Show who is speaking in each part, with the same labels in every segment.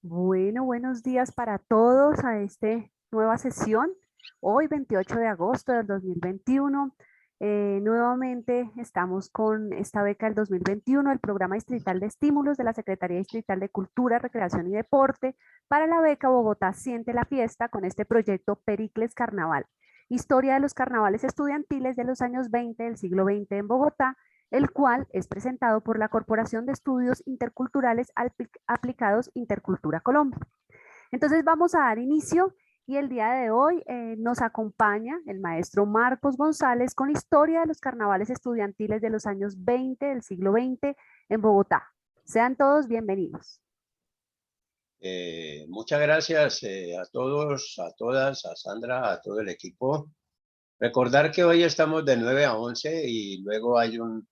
Speaker 1: Bueno, buenos días para todos a esta nueva sesión. Hoy, 28 de agosto del 2021, nuevamente estamos con esta beca del 2021, el Programa Distrital de Estímulos de la Secretaría Distrital de Cultura, Recreación y Deporte para la beca Bogotá Siente la Fiesta con este proyecto Pericles Carnaval. Historia de los carnavales estudiantiles de los años 20 del siglo XX en Bogotá, el cual es presentado por la Corporación de Estudios Interculturales Aplicados Intercultura Colombia. Entonces vamos a dar inicio y el día de hoy nos acompaña el maestro Marcos González con historia de los carnavales estudiantiles de los años 20 del siglo XX en Bogotá. Sean todos bienvenidos.
Speaker 2: Muchas gracias a todos, a todas, a Sandra, a todo el equipo. Recordar que hoy estamos de 9 a 11 y luego hay un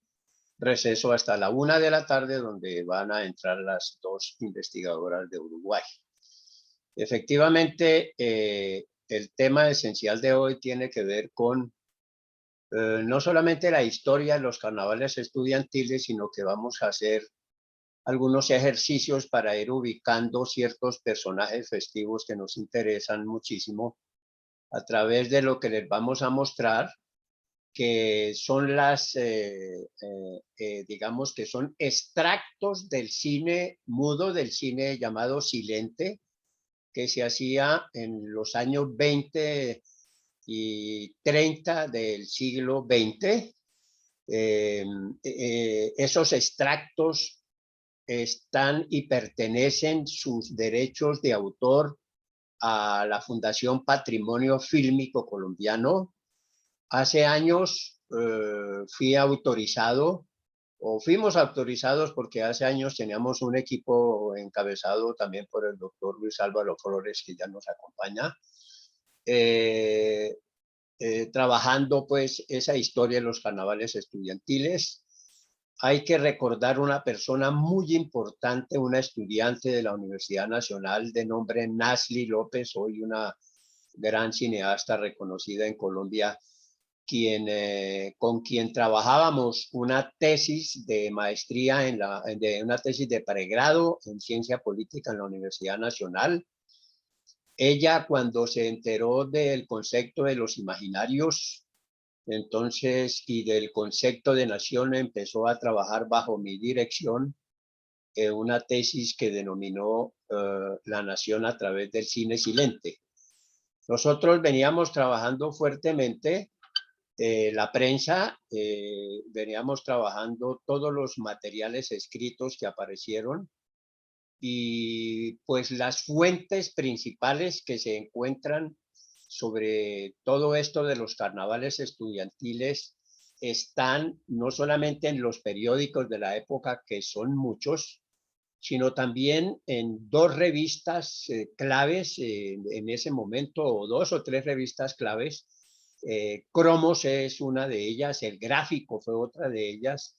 Speaker 2: receso hasta la 1 de la tarde donde van a entrar las dos investigadoras de Uruguay. Efectivamente, el tema esencial de hoy tiene que ver con no solamente la historia de los carnavales estudiantiles, sino que vamos a hacer algunos ejercicios para ir ubicando ciertos personajes festivos que nos interesan muchísimo a través de lo que les vamos a mostrar, que son digamos que son extractos del cine mudo, del cine llamado silente, que se hacía en los años 20 y 30 del siglo XX. Esos extractos están y pertenecen sus derechos de autor a la Fundación Patrimonio Fílmico Colombiano. Hace años fui autorizado, o fuimos autorizados porque hace años teníamos un equipo encabezado también por el doctor Luis Álvaro Flores, que ya nos acompaña, eh, trabajando pues esa historia de los carnavales estudiantiles. Hay que recordar una persona muy importante, una estudiante de la Universidad Nacional de nombre Nasli López, hoy una gran cineasta reconocida en Colombia, con quien trabajábamos una tesis de maestría, una tesis de pregrado en ciencia política en la Universidad Nacional. Ella, cuando se enteró del concepto de los imaginarios, entonces, y del concepto de nación, empezó a trabajar bajo mi dirección en una tesis que denominó La nación a través del cine silente. Nosotros veníamos trabajando fuertemente la prensa, veníamos trabajando todos los materiales escritos que aparecieron y pues las fuentes principales que se encuentran sobre todo esto de los carnavales estudiantiles están no solamente en los periódicos de la época, que son muchos, sino también en dos revistas claves en ese momento, o dos o tres revistas claves. Cromos es una de ellas, El Gráfico fue otra de ellas,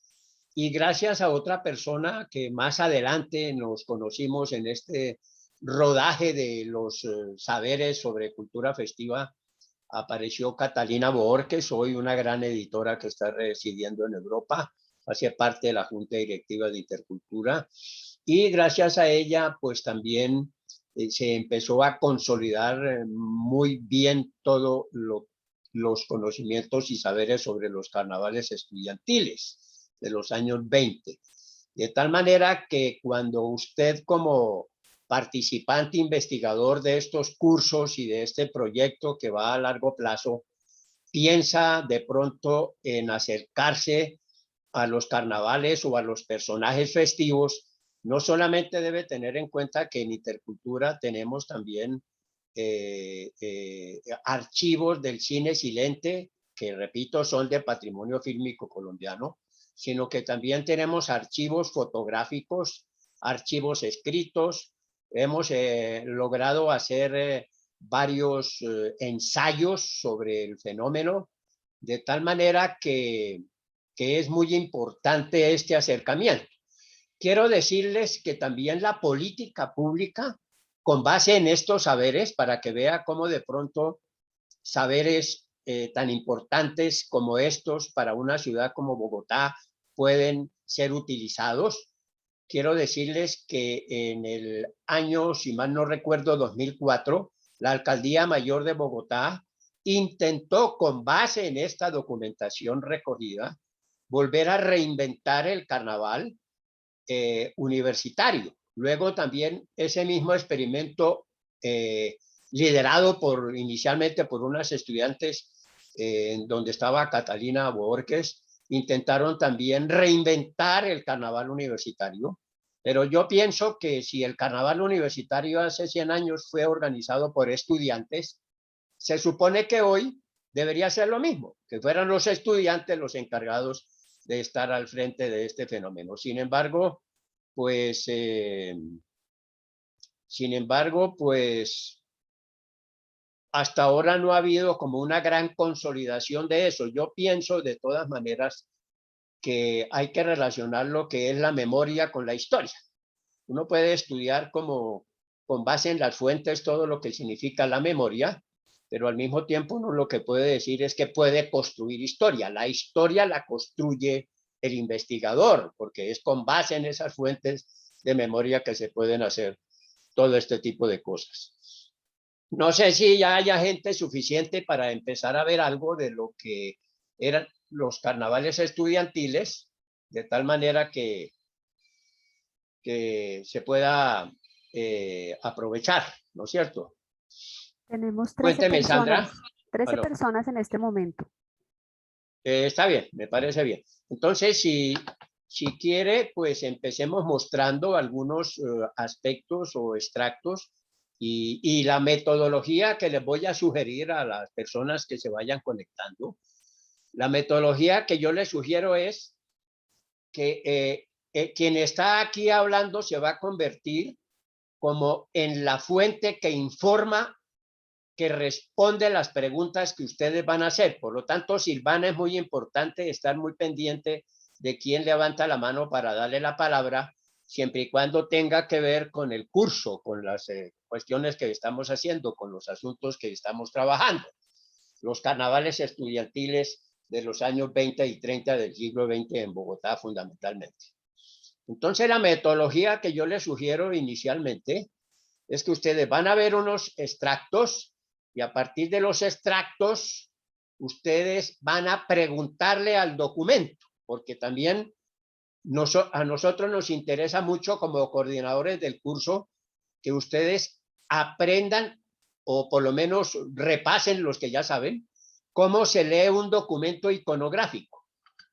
Speaker 2: y gracias a otra persona que más adelante nos conocimos en este rodaje de los saberes sobre cultura festiva, apareció Catalina Borges, hoy una gran editora que está residiendo en Europa, hace parte de la Junta Directiva de Intercultura, y gracias a ella, pues también se empezó a consolidar muy bien todos los conocimientos y saberes sobre los carnavales estudiantiles de los años 20. De tal manera que cuando usted como participante investigador de estos cursos y de este proyecto que va a largo plazo, piensa de pronto en acercarse a los carnavales o a los personajes festivos, no solamente debe tener en cuenta que en Intercultura tenemos también archivos del cine silente, que repito, son de patrimonio fílmico colombiano, sino que también tenemos archivos fotográficos, archivos escritos. Hemos logrado hacer varios ensayos sobre el fenómeno, de tal manera que es muy importante este acercamiento. Quiero decirles que también la política pública, con base en estos saberes, para que vea cómo de pronto saberes tan importantes como estos para una ciudad como Bogotá pueden ser utilizados, quiero decirles que en el año, si mal no recuerdo, 2004, la Alcaldía Mayor de Bogotá intentó, con base en esta documentación recogida, volver a reinventar el carnaval universitario. Luego también ese mismo experimento liderado inicialmente por unas estudiantes donde estaba Catalina Borges, intentaron también reinventar el carnaval universitario, pero yo pienso que si el carnaval universitario hace 100 años fue organizado por estudiantes, se supone que hoy debería ser lo mismo, que fueran los estudiantes los encargados de estar al frente de este fenómeno. Pues, sin embargo, pues hasta ahora no ha habido como una gran consolidación de eso. Yo pienso de todas maneras que hay que relacionar lo que es la memoria con la historia. Uno puede estudiar como con base en las fuentes todo lo que significa la memoria, pero al mismo tiempo uno lo que puede decir es que puede construir historia. La historia la construye el investigador, porque es con base en esas fuentes de memoria que se pueden hacer todo este tipo de cosas. No sé si ya haya gente suficiente para empezar a ver algo de lo que eran los carnavales estudiantiles, de tal manera que se pueda aprovechar, ¿no es cierto?
Speaker 1: Tenemos 13
Speaker 2: Cuénteme,
Speaker 1: personas,
Speaker 2: Sandra.
Speaker 1: 13
Speaker 2: Bueno,
Speaker 1: personas en este momento.
Speaker 2: está bien, me parece bien. Entonces, si quiere, pues empecemos mostrando algunos aspectos o extractos y la metodología que les voy a sugerir a las personas que se vayan conectando. La metodología que yo les sugiero es que quien está aquí hablando se va a convertir como en la fuente que informa, que responde las preguntas que ustedes van a hacer. Por lo tanto, Silvana, es muy importante estar muy pendiente de quién levanta la mano para darle la palabra, siempre y cuando tenga que ver con el curso, con las cuestiones que estamos haciendo, con los asuntos que estamos trabajando. Los carnavales estudiantiles de los años 20 y 30 del siglo XX en Bogotá, fundamentalmente. Entonces, la metodología que yo les sugiero inicialmente es que ustedes van a ver unos extractos y a partir de los extractos ustedes van a preguntarle al documento, porque también a nosotros nos interesa mucho como coordinadores del curso que ustedes aprendan o por lo menos repasen los que ya saben cómo se lee un documento iconográfico,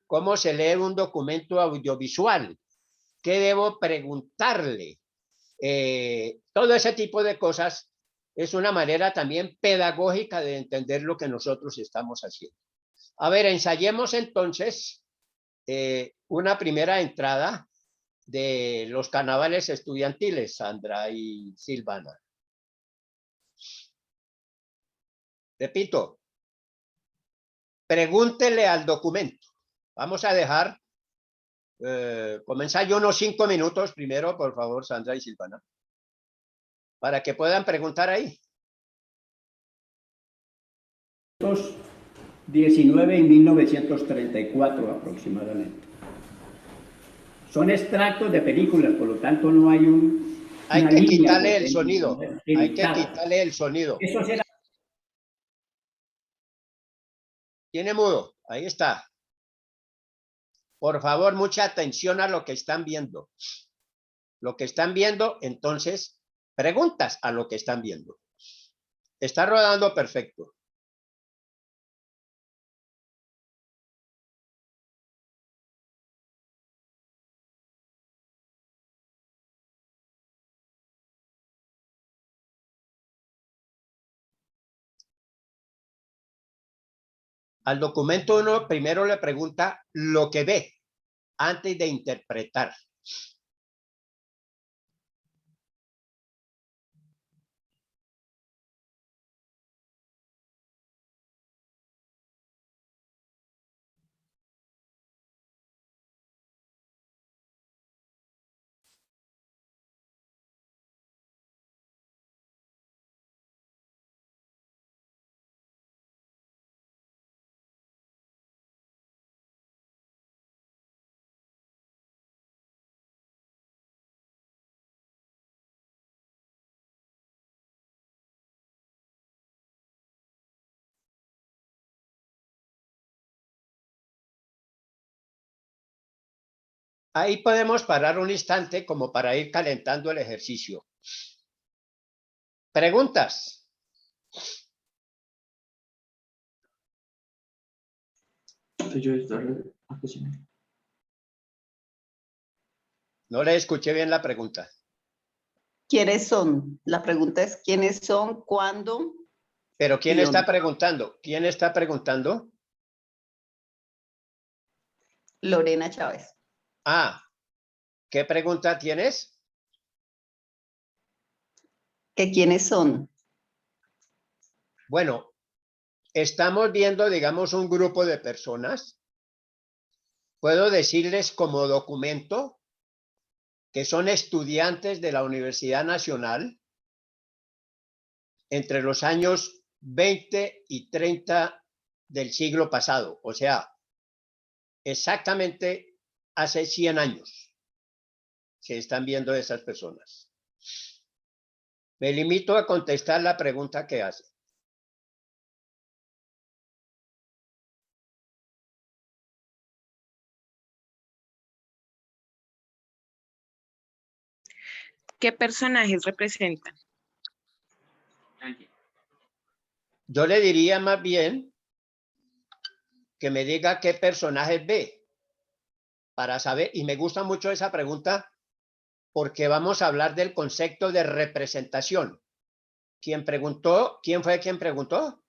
Speaker 2: cómo se lee un documento audiovisual, qué debo preguntarle, todo ese tipo de cosas es una manera también pedagógica de entender lo que nosotros estamos haciendo. A ver, ensayemos entonces una primera entrada de los carnavales estudiantiles, Sandra y Silvana. Repito, pregúntele al documento. Vamos a dejar comenzar yo unos 5 minutos primero, por favor, Sandra y Silvana, para que puedan preguntar ahí.
Speaker 3: 19 y 1934 aproximadamente. Son extractos de películas, por lo tanto no hay
Speaker 2: Hay
Speaker 3: una
Speaker 2: que
Speaker 3: línea
Speaker 2: quitarle el sonido. Hay que
Speaker 3: editada.
Speaker 2: quitarle el sonido.
Speaker 3: Eso será.
Speaker 2: Tiene mudo. Ahí está. Por favor, mucha atención a lo que están viendo. Lo que están viendo, entonces, preguntas a lo que están viendo. Está rodando perfecto. Al documento uno primero le pregunta lo que ve antes de interpretar. Ahí podemos parar un instante como para ir calentando el ejercicio. ¿Preguntas? No le escuché bien la pregunta.
Speaker 4: ¿Quiénes son? La pregunta es ¿quiénes son? ¿Cuándo?
Speaker 2: Pero ¿quién
Speaker 4: ¿Y
Speaker 2: está
Speaker 4: dónde?
Speaker 2: preguntando? ¿Quién está preguntando?
Speaker 4: Lorena Chávez.
Speaker 2: Ah, ¿qué pregunta tienes?
Speaker 4: ¿Que quiénes son?
Speaker 2: Bueno, estamos viendo, digamos, un grupo de personas. Puedo decirles como documento que son estudiantes de la Universidad Nacional entre los años 20 y 30 del siglo pasado, o sea, exactamente hace 100 años se están viendo esas personas. Me limito a contestar la pregunta que hace.
Speaker 5: ¿Qué personajes representan?
Speaker 2: Yo le diría más bien que me diga qué personajes ve para saber, y me gusta mucho esa pregunta porque vamos a hablar del concepto de representación. ¿Quién preguntó? ¿Quién fue quien preguntó?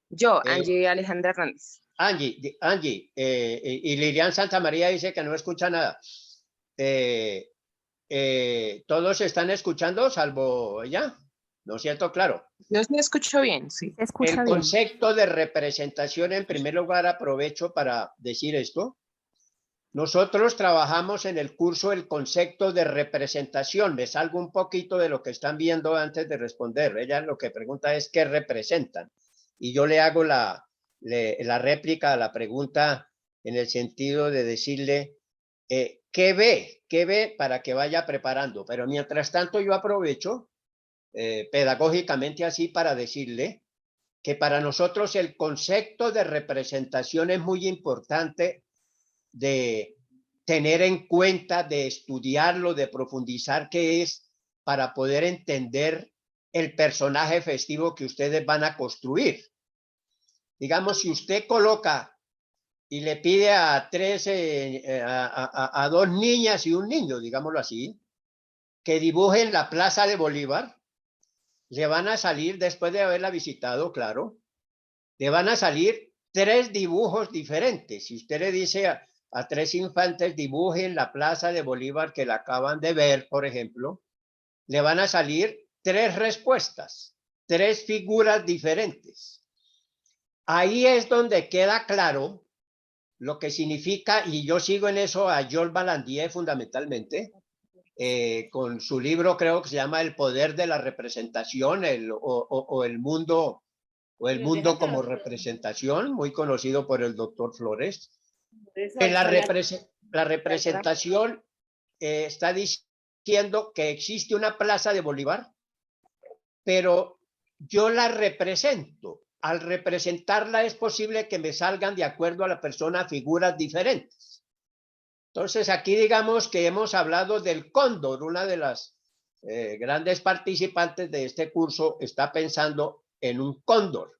Speaker 5: Yo, Angie Alejandra Hernández.
Speaker 2: Angie, y Lilian Santamaría dice que no escucha nada. ¿Todos están escuchando salvo ella? ¿No es cierto? Claro.
Speaker 5: Yo sí escucho bien, sí.
Speaker 1: Se escucha
Speaker 2: El
Speaker 1: bien.
Speaker 2: concepto de representación, en primer lugar, aprovecho para decir esto. Nosotros trabajamos en el curso el concepto de representación. Me salgo un poquito de lo que están viendo antes de responder. Ella lo que pregunta es qué representan. Y yo le hago la réplica a la pregunta en el sentido de decirle ¿qué ve? ¿Qué ve para que vaya preparando? Pero mientras tanto yo aprovecho pedagógicamente así para decirle que para nosotros el concepto de representación es muy importante de tener en cuenta, de estudiarlo, de profundizar qué es para poder entender el personaje festivo que ustedes van a construir. Digamos, si usted coloca y le pide a dos niñas y un niño, digámoslo así, que dibujen la Plaza de Bolívar, le van a salir, después de haberla visitado, claro, le van a salir 3 dibujos diferentes. Si usted le dice a 3 infantes dibujen la Plaza de Bolívar que la acaban de ver, por ejemplo, le van a salir 3 respuestas, 3 figuras diferentes. Ahí es donde queda claro lo que significa, y yo sigo en eso a Georges Balandier fundamentalmente, con su libro creo que se llama El poder de la representación, o el mundo como representación, muy conocido por el doctor Flores. La representación está diciendo que existe una Plaza de Bolívar, pero yo la represento. Al representarla es posible que me salgan de acuerdo a la persona figuras diferentes. Entonces aquí digamos que hemos hablado del cóndor. Una de las grandes participantes de este curso está pensando en un cóndor.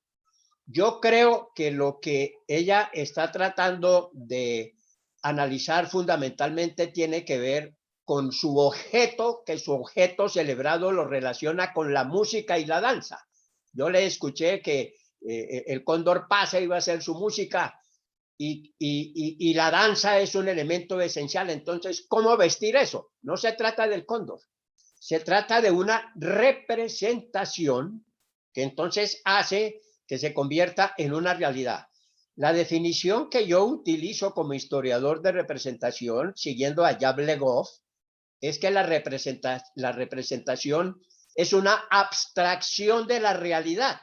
Speaker 2: Yo creo que lo que ella está tratando de analizar fundamentalmente tiene que ver con su objeto, que su objeto celebrado lo relaciona con la música y la danza. Yo le escuché que el cóndor pasa y va a hacer su música y la danza es un elemento esencial. Entonces, ¿cómo vestir eso? No se trata del cóndor, se trata de una representación que entonces hace que se convierta en una realidad. La definición que yo utilizo como historiador de representación, siguiendo a Jacques Le Goff, es que la representación es una abstracción de la realidad.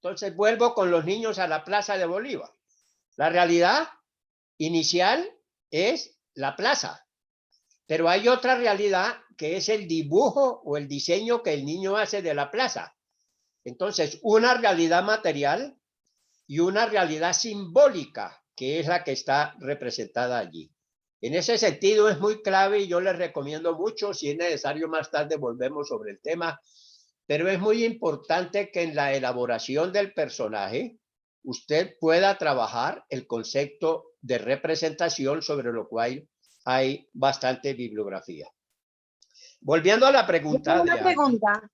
Speaker 2: Entonces vuelvo con los niños a la Plaza de Bolívar. La realidad inicial es la plaza, pero hay otra realidad que es el dibujo o el diseño que el niño hace de la plaza. Entonces, una realidad material y una realidad simbólica, que es la que está representada allí. En ese sentido es muy clave y yo les recomiendo mucho, si es necesario más tarde volvemos sobre el tema, pero es muy importante que en la elaboración del personaje usted pueda trabajar el concepto de representación, sobre lo cual hay bastante bibliografía. Volviendo a la
Speaker 5: Yo tengo
Speaker 2: pregunta de
Speaker 5: una
Speaker 2: Angie,
Speaker 5: pregunta.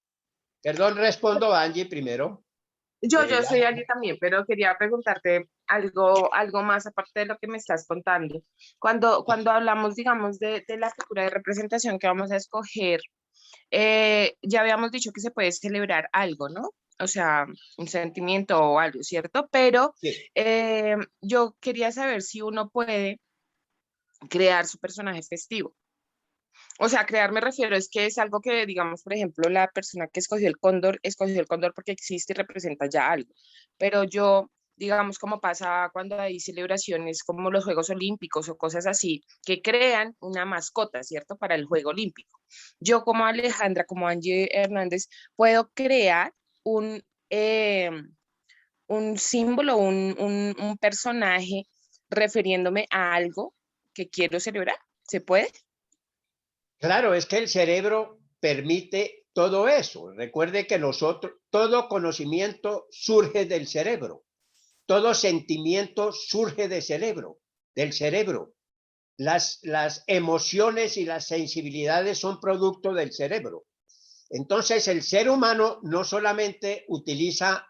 Speaker 2: perdón, respondo a Angie primero.
Speaker 5: Yo soy Angie también, pero quería preguntarte algo más aparte de lo que me estás contando. Cuando hablamos, digamos, de la figura de representación que vamos a escoger, ya habíamos dicho que se puede celebrar algo, ¿no? O sea, un sentimiento o algo, ¿cierto? Pero
Speaker 2: Sí.
Speaker 5: yo quería saber si uno puede crear su personaje festivo. O sea, crear me refiero es que es algo que, digamos, por ejemplo, la persona que escogió el cóndor porque existe y representa ya algo. Pero yo, digamos, como pasa cuando hay celebraciones como los Juegos Olímpicos o cosas así, que crean una mascota, ¿cierto? Para el Juego Olímpico. Yo como Alejandra, como Angie Hernández, puedo crear eh, un símbolo, un personaje refiriéndome a algo que quiero celebrar. ¿Se puede?
Speaker 2: Claro, es que el cerebro permite todo eso. Recuerde que nosotros, todo conocimiento surge del cerebro, todo sentimiento surge del cerebro. Las emociones y las sensibilidades son producto del cerebro. Entonces, el ser humano no solamente utiliza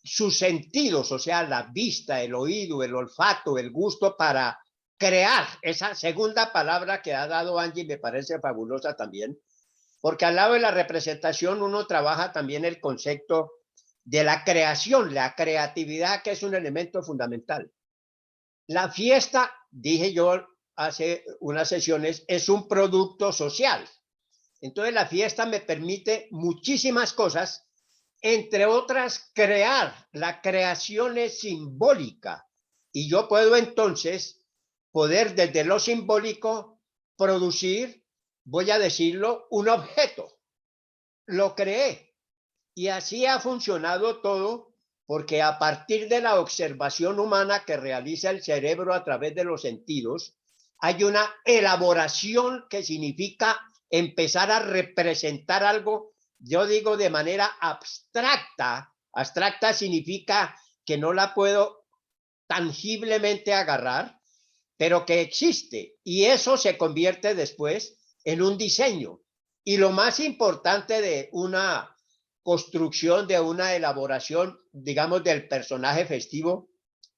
Speaker 2: sus sentidos, o sea, la vista, el oído, el olfato, el gusto para crear. Esa segunda palabra que ha dado Angie me parece fabulosa también, porque al lado de la representación uno trabaja también el concepto de la creación, la creatividad, que es un elemento fundamental. La fiesta, dije yo hace unas sesiones, es un producto social. Entonces la fiesta me permite muchísimas cosas, entre otras crear. La creación es simbólica y yo puedo entonces poder desde lo simbólico producir, voy a decirlo, un objeto. Lo creé y así ha funcionado todo, porque a partir de la observación humana que realiza el cerebro a través de los sentidos, hay una elaboración que significa empezar a representar algo, yo digo de manera abstracta. Abstracta significa que no la puedo tangiblemente agarrar, pero que existe, y eso se convierte después en un diseño. Y lo más importante de una construcción, de una elaboración, digamos, del personaje festivo,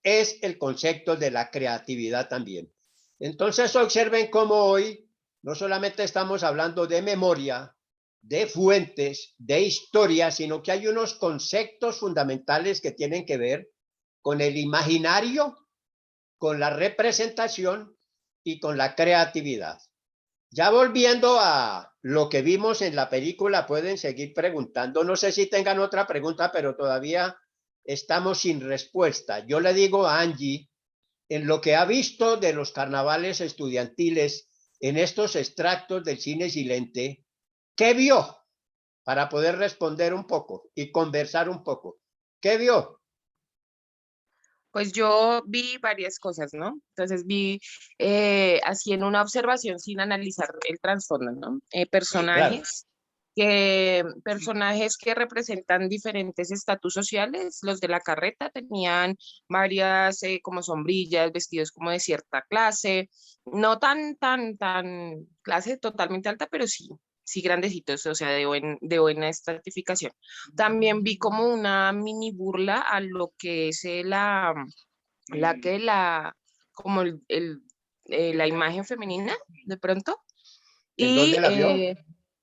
Speaker 2: es el concepto de la creatividad también. Entonces observen cómo hoy no solamente estamos hablando de memoria, de fuentes, de historia, sino que hay unos conceptos fundamentales que tienen que ver con el imaginario, con la representación y con la creatividad. Ya volviendo a lo que vimos en la película, pueden seguir preguntando. No sé si tengan otra pregunta, pero todavía estamos sin respuesta. Yo le digo a Angie, en lo que ha visto de los carnavales estudiantiles, en estos extractos del cine silente, ¿qué vio? Para poder responder un poco y conversar un poco. ¿Qué vio?
Speaker 5: Pues yo vi varias cosas, ¿no? Entonces vi así en una observación sin analizar el trasfondo, ¿no?
Speaker 2: Sí, claro.
Speaker 5: Personajes que representan diferentes estatus sociales. Los de la carreta tenían varias como sombrillas, vestidos como de cierta clase, no tan clase totalmente alta, pero sí grandecitos, o sea, de buena estratificación. También vi como una mini burla a lo que es la que la, como la imagen femenina, de pronto.
Speaker 2: ¿En
Speaker 5: Y
Speaker 2: dónde la vio?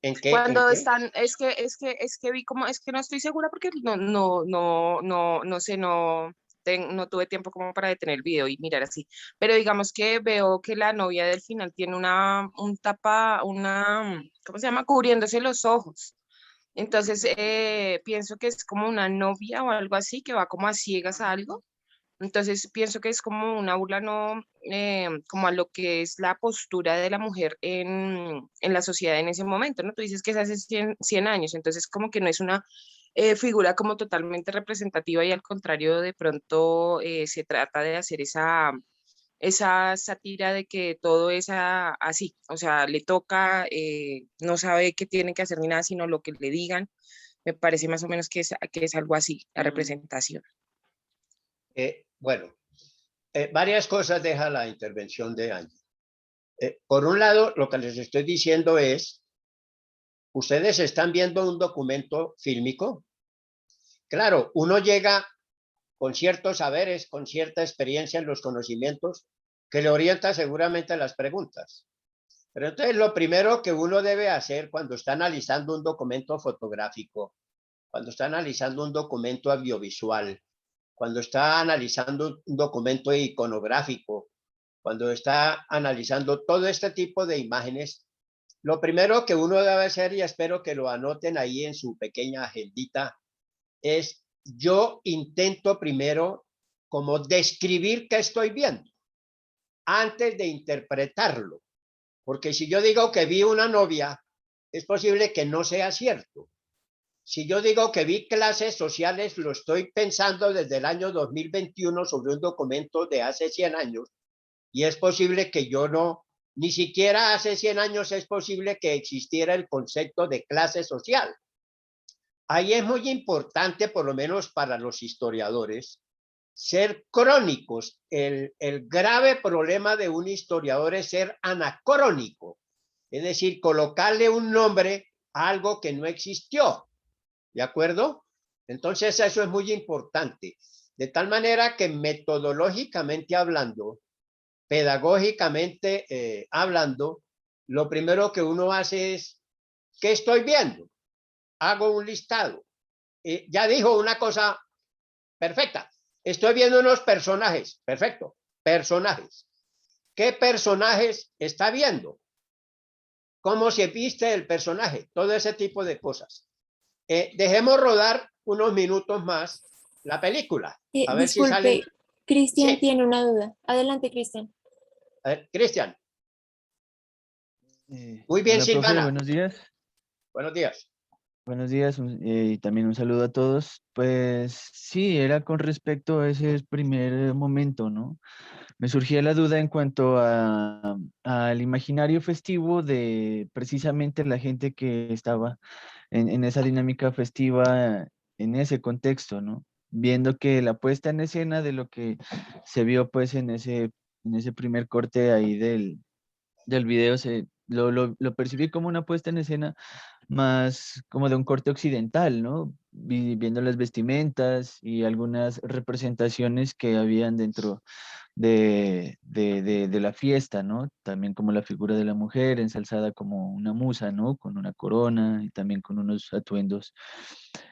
Speaker 2: ¿En qué? ¿En
Speaker 5: cuando
Speaker 2: qué?
Speaker 5: están, es que vi como, es que no estoy segura porque no sé, no tuve tiempo como para detener el video y mirar así. Pero digamos que veo que la novia del final tiene ¿cómo se llama? Cubriéndose los ojos. Entonces pienso que es como una novia o algo así que va como a ciegas a algo. Entonces pienso que es como una burla, no, como a lo que es la postura de la mujer en la sociedad en ese momento, ¿no? Tú dices que es hace 100 años, entonces como que no es una figura como totalmente representativa y al contrario, de pronto se trata de hacer esa sátira de que todo es así, o sea, le toca, no sabe qué tiene que hacer ni nada, sino lo que le digan. Me parece más o menos que es algo así, la representación.
Speaker 2: Bueno, varias cosas deja la intervención de Angie. Por un lado, lo que les estoy diciendo es, ustedes están viendo un documento fílmico. Claro, uno llega con ciertos saberes, con cierta experiencia en los conocimientos, que le orienta seguramente a las preguntas. Pero entonces lo primero que uno debe hacer cuando está analizando un documento fotográfico, cuando está analizando un documento audiovisual, cuando está analizando un documento iconográfico, cuando está analizando todo este tipo de imágenes, lo primero que uno debe hacer, y espero que lo anoten ahí en su pequeña agendita, es yo intento primero como describir qué estoy viendo antes de interpretarlo. Porque si yo digo que vi una novia, es posible que no sea cierto. Si yo digo que vi clases sociales, lo estoy pensando desde el año 2021 sobre un documento de hace 100 años, y es posible que yo no, ni siquiera hace 100 años es posible que existiera el concepto de clase social. Ahí es muy importante, por lo menos para los historiadores, ser crónicos. El grave problema de un historiador es ser anacrónico, es decir, colocarle un nombre a algo que no existió. ¿De acuerdo? Entonces eso es muy importante. De tal manera que metodológicamente hablando, pedagógicamente hablando, lo primero que uno hace es, ¿qué estoy viendo? Hago un listado. Ya dijo una cosa perfecta. Estoy viendo unos personajes. Perfecto. Personajes. ¿Qué personajes está viendo? ¿Cómo se viste el personaje? Todo ese tipo de cosas. Dejemos rodar unos minutos más la película. A ver si salen.
Speaker 6: Disculpe, Cristian
Speaker 2: Sí.
Speaker 6: tiene una duda. Adelante, Cristian.
Speaker 2: Cristian. Muy bien,
Speaker 7: Hola, profe,
Speaker 2: Silvana.
Speaker 7: buenos días.
Speaker 2: Buenos días.
Speaker 7: Buenos días y también un saludo a todos. Pues sí, era con respecto a ese primer momento, ¿no? Me surgía la duda en cuanto al imaginario festivo de precisamente la gente que estaba en esa dinámica festiva, en ese contexto, ¿no? Viendo que la puesta en escena de lo que se vio pues en ese primer corte ahí del video, lo percibí como una puesta en escena más como de un corte occidental, ¿no? Viendo las vestimentas y algunas representaciones que habían dentro de la fiesta, ¿no? También como la figura de la mujer ensalzada como una musa, ¿no? Con una corona y también con unos atuendos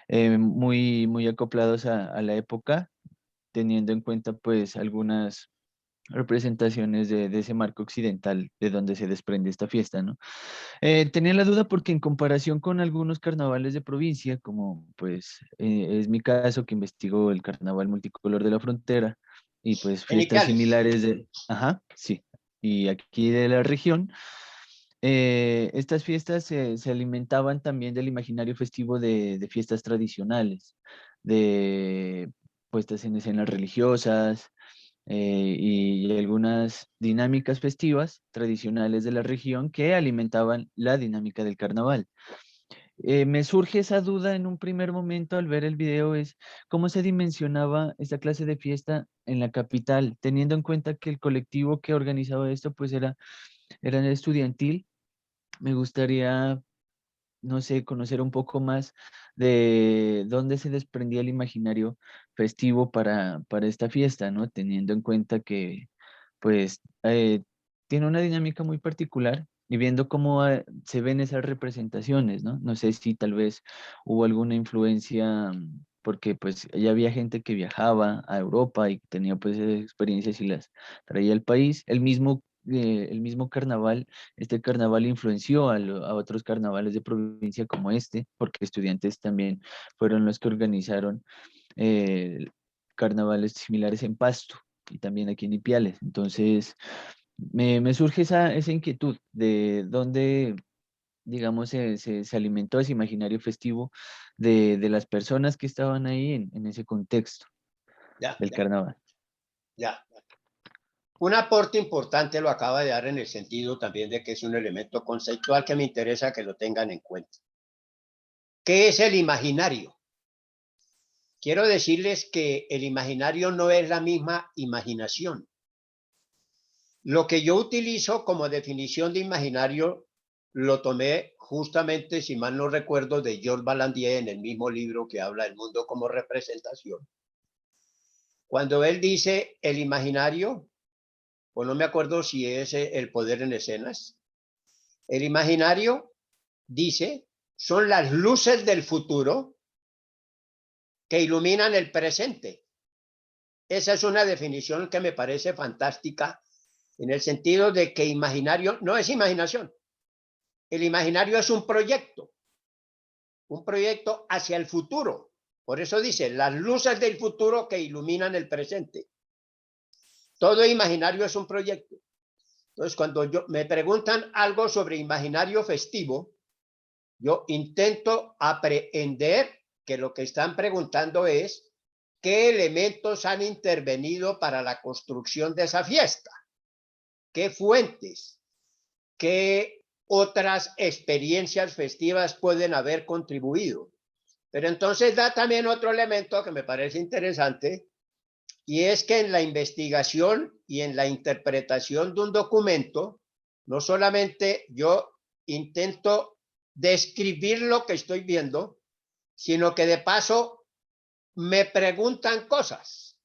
Speaker 7: muy acoplados a la época, teniendo en cuenta pues algunas representaciones de ese marco occidental de donde se desprende esta fiesta, ¿no? Tenía la duda porque en comparación con algunos carnavales de provincia, como pues es mi caso que investigó el carnaval multicolor de la frontera y pues
Speaker 2: En
Speaker 7: fiestas
Speaker 2: Ipiales.
Speaker 7: similares ajá, sí, y aquí de la región, estas fiestas se alimentaban también del imaginario festivo de fiestas tradicionales, de puestas en escenas religiosas, y algunas dinámicas festivas tradicionales de la región que alimentaban la dinámica del carnaval. Me surge esa duda en un primer momento al ver el video, es cómo se dimensionaba esta clase de fiesta en la capital, teniendo en cuenta que el colectivo que organizaba esto pues era estudiantil. Me gustaría, no sé, conocer un poco más de dónde se desprendía el imaginario festivo para esta fiesta, ¿no? Teniendo en cuenta que, pues, tiene una dinámica muy particular y viendo cómo se ven esas representaciones, ¿no? No sé si tal vez hubo alguna influencia, porque pues ya había gente que viajaba a Europa y tenía pues esas experiencias y las traía al país. El mismo carnaval, este carnaval influenció a otros carnavales de provincia como este, porque estudiantes también fueron los que organizaron eh, carnavales similares en Pasto y también aquí en Ipiales. Entonces, me surge esa inquietud de dónde, digamos, se alimentó ese imaginario festivo de las personas que estaban ahí en ese contexto
Speaker 2: Ya,
Speaker 7: del carnaval.
Speaker 2: ya. Un aporte importante lo acaba de dar en el sentido también de que es un elemento conceptual que me interesa que lo tengan en cuenta. ¿Qué es el imaginario? Quiero decirles que el imaginario no es la misma imaginación. Lo que yo utilizo como definición de imaginario lo tomé justamente, si mal no recuerdo, de Georges Vallandier en el mismo libro que habla del mundo como representación. Cuando él dice el imaginario, o no me acuerdo si es el poder en escenas, el imaginario dice son las luces del futuro que iluminan el presente. Esa es una definición que me parece fantástica en el sentido de que imaginario no es imaginación. El imaginario es un proyecto hacia el futuro. Por eso dice, las luces del futuro que iluminan el presente. Todo imaginario es un proyecto. Entonces, cuando me preguntan algo sobre imaginario festivo, yo intento aprender que lo que están preguntando es qué elementos han intervenido para la construcción de esa fiesta, qué fuentes, qué otras experiencias festivas pueden haber contribuido. Pero entonces da también otro elemento que me parece interesante, y es que en la investigación y en la interpretación de un documento, no solamente yo intento describir lo que estoy viendo, sino que de paso me preguntan cosas.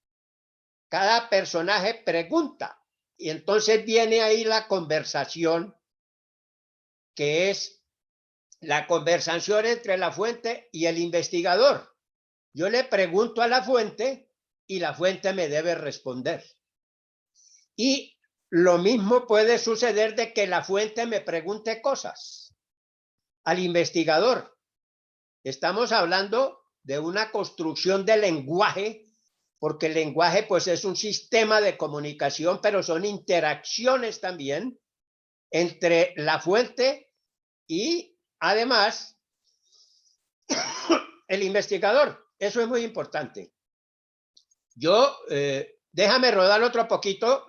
Speaker 2: Cada personaje pregunta, y entonces viene ahí la conversación, que es la conversación entre la fuente y el investigador. Yo le pregunto a la fuente y la fuente me debe responder. Y lo mismo puede suceder de que la fuente me pregunte cosas al investigador. Estamos hablando de una construcción de lenguaje, porque el lenguaje pues es un sistema de comunicación, pero son interacciones también entre la fuente y además el investigador. Eso es muy importante. Yo, déjame rodar otro poquito.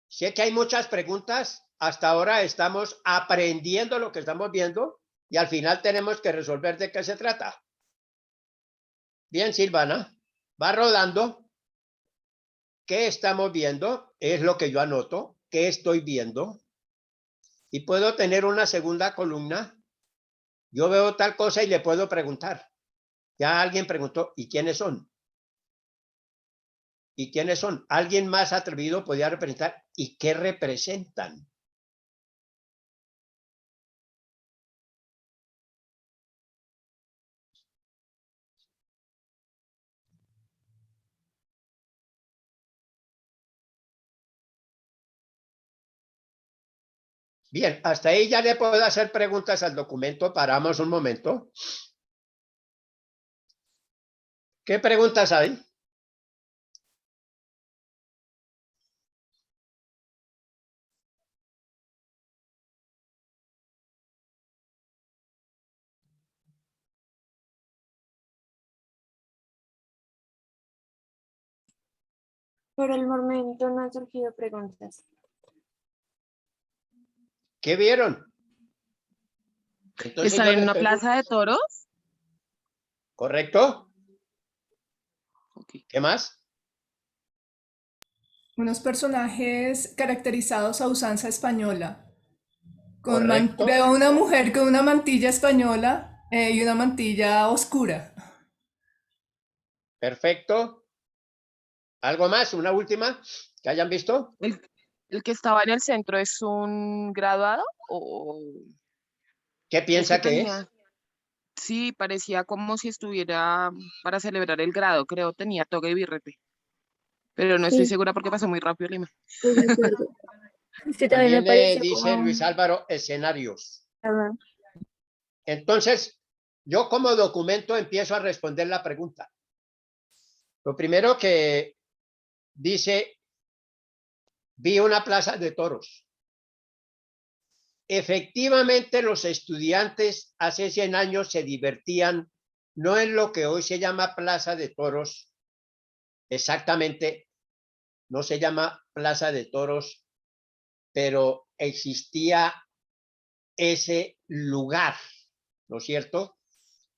Speaker 2: Sé que hay muchas preguntas. Hasta ahora estamos aprendiendo lo que estamos viendo y al final tenemos que resolver de qué se trata. Bien, Silvana, va rodando. ¿Qué estamos viendo? Es lo que yo anoto. ¿Qué estoy viendo? Y puedo tener una segunda columna. Yo veo tal cosa y le puedo preguntar. Ya alguien preguntó, ¿y quiénes son? ¿Y quiénes son? Alguien más atrevido podría representar. ¿Y qué representan? Bien, hasta ahí ya le puedo hacer preguntas al documento. Paramos un momento. ¿Qué preguntas hay?
Speaker 6: Por el momento no han surgido preguntas.
Speaker 2: ¿Qué vieron? Entonces
Speaker 5: ¿Están
Speaker 2: yo
Speaker 5: en
Speaker 2: les
Speaker 5: una
Speaker 2: pregunto,
Speaker 5: plaza de toros?
Speaker 2: ¿correcto?
Speaker 5: Ok.
Speaker 2: ¿Qué más?
Speaker 8: Unos personajes caracterizados a usanza española.
Speaker 2: Correcto.
Speaker 8: Veo una mujer con una mantilla española y una mantilla oscura.
Speaker 2: Perfecto. ¿Algo más? ¿Una última que hayan visto?
Speaker 5: ¿El que estaba en el centro es un graduado o
Speaker 2: ¿Qué
Speaker 5: es que
Speaker 2: piensa que es?
Speaker 5: sí, parecía como si estuviera para celebrar el grado, creo, tenía toga y birrete, pero no estoy
Speaker 6: Sí,
Speaker 5: segura porque pasó muy rápido Lima.
Speaker 6: estoy de acuerdo. Sí, también me
Speaker 2: También
Speaker 6: pareció
Speaker 2: dice
Speaker 6: como...
Speaker 2: Luis Álvaro, escenarios.
Speaker 6: Ajá.
Speaker 2: Entonces, yo como documento empiezo a responder la pregunta. Lo primero que dice, vi una plaza de toros. Efectivamente, los estudiantes hace 100 años se divertían, no en lo que hoy se llama plaza de toros, exactamente, no se llama Plaza de Toros, pero existía ese lugar, ¿no es cierto?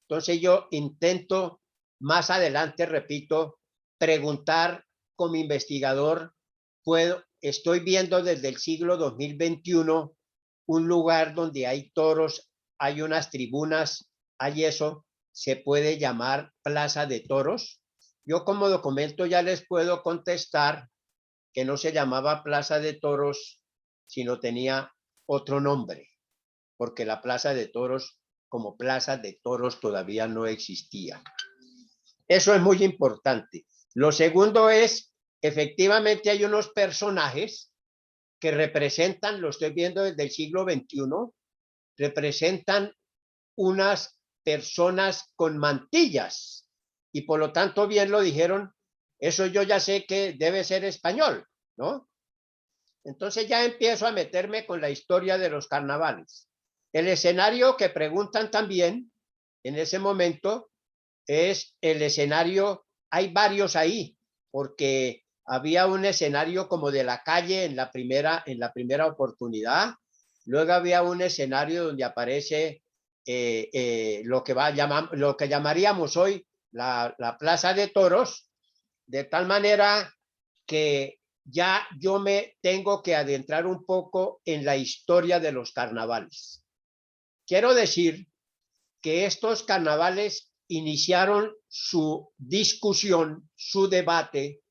Speaker 2: Entonces yo intento más adelante, repito, preguntar como investigador, estoy viendo desde el siglo 2021 un lugar donde hay toros, hay unas tribunas, hay eso, se puede llamar Plaza de Toros. Yo como documento ya les puedo contestar que no se llamaba Plaza de Toros, sino tenía otro nombre, porque la Plaza de Toros como Plaza de Toros todavía no existía. Eso es muy importante. Lo segundo es, efectivamente hay unos personajes que representan, lo estoy viendo desde el siglo XXI, representan unas personas con mantillas y por lo tanto bien lo dijeron, eso yo ya sé que debe ser español, ¿no? Entonces ya empiezo a meterme con la historia de los carnavales. El escenario que preguntan también en ese momento es el escenario, hay varios ahí, porque había un escenario como de la calle en la primera oportunidad, luego había un escenario donde aparece lo que llamaríamos hoy la Plaza de Toros, de tal manera que ya yo me tengo que adentrar un poco en la historia de los carnavales. Quiero decir que estos carnavales iniciaron su discusión, su debate,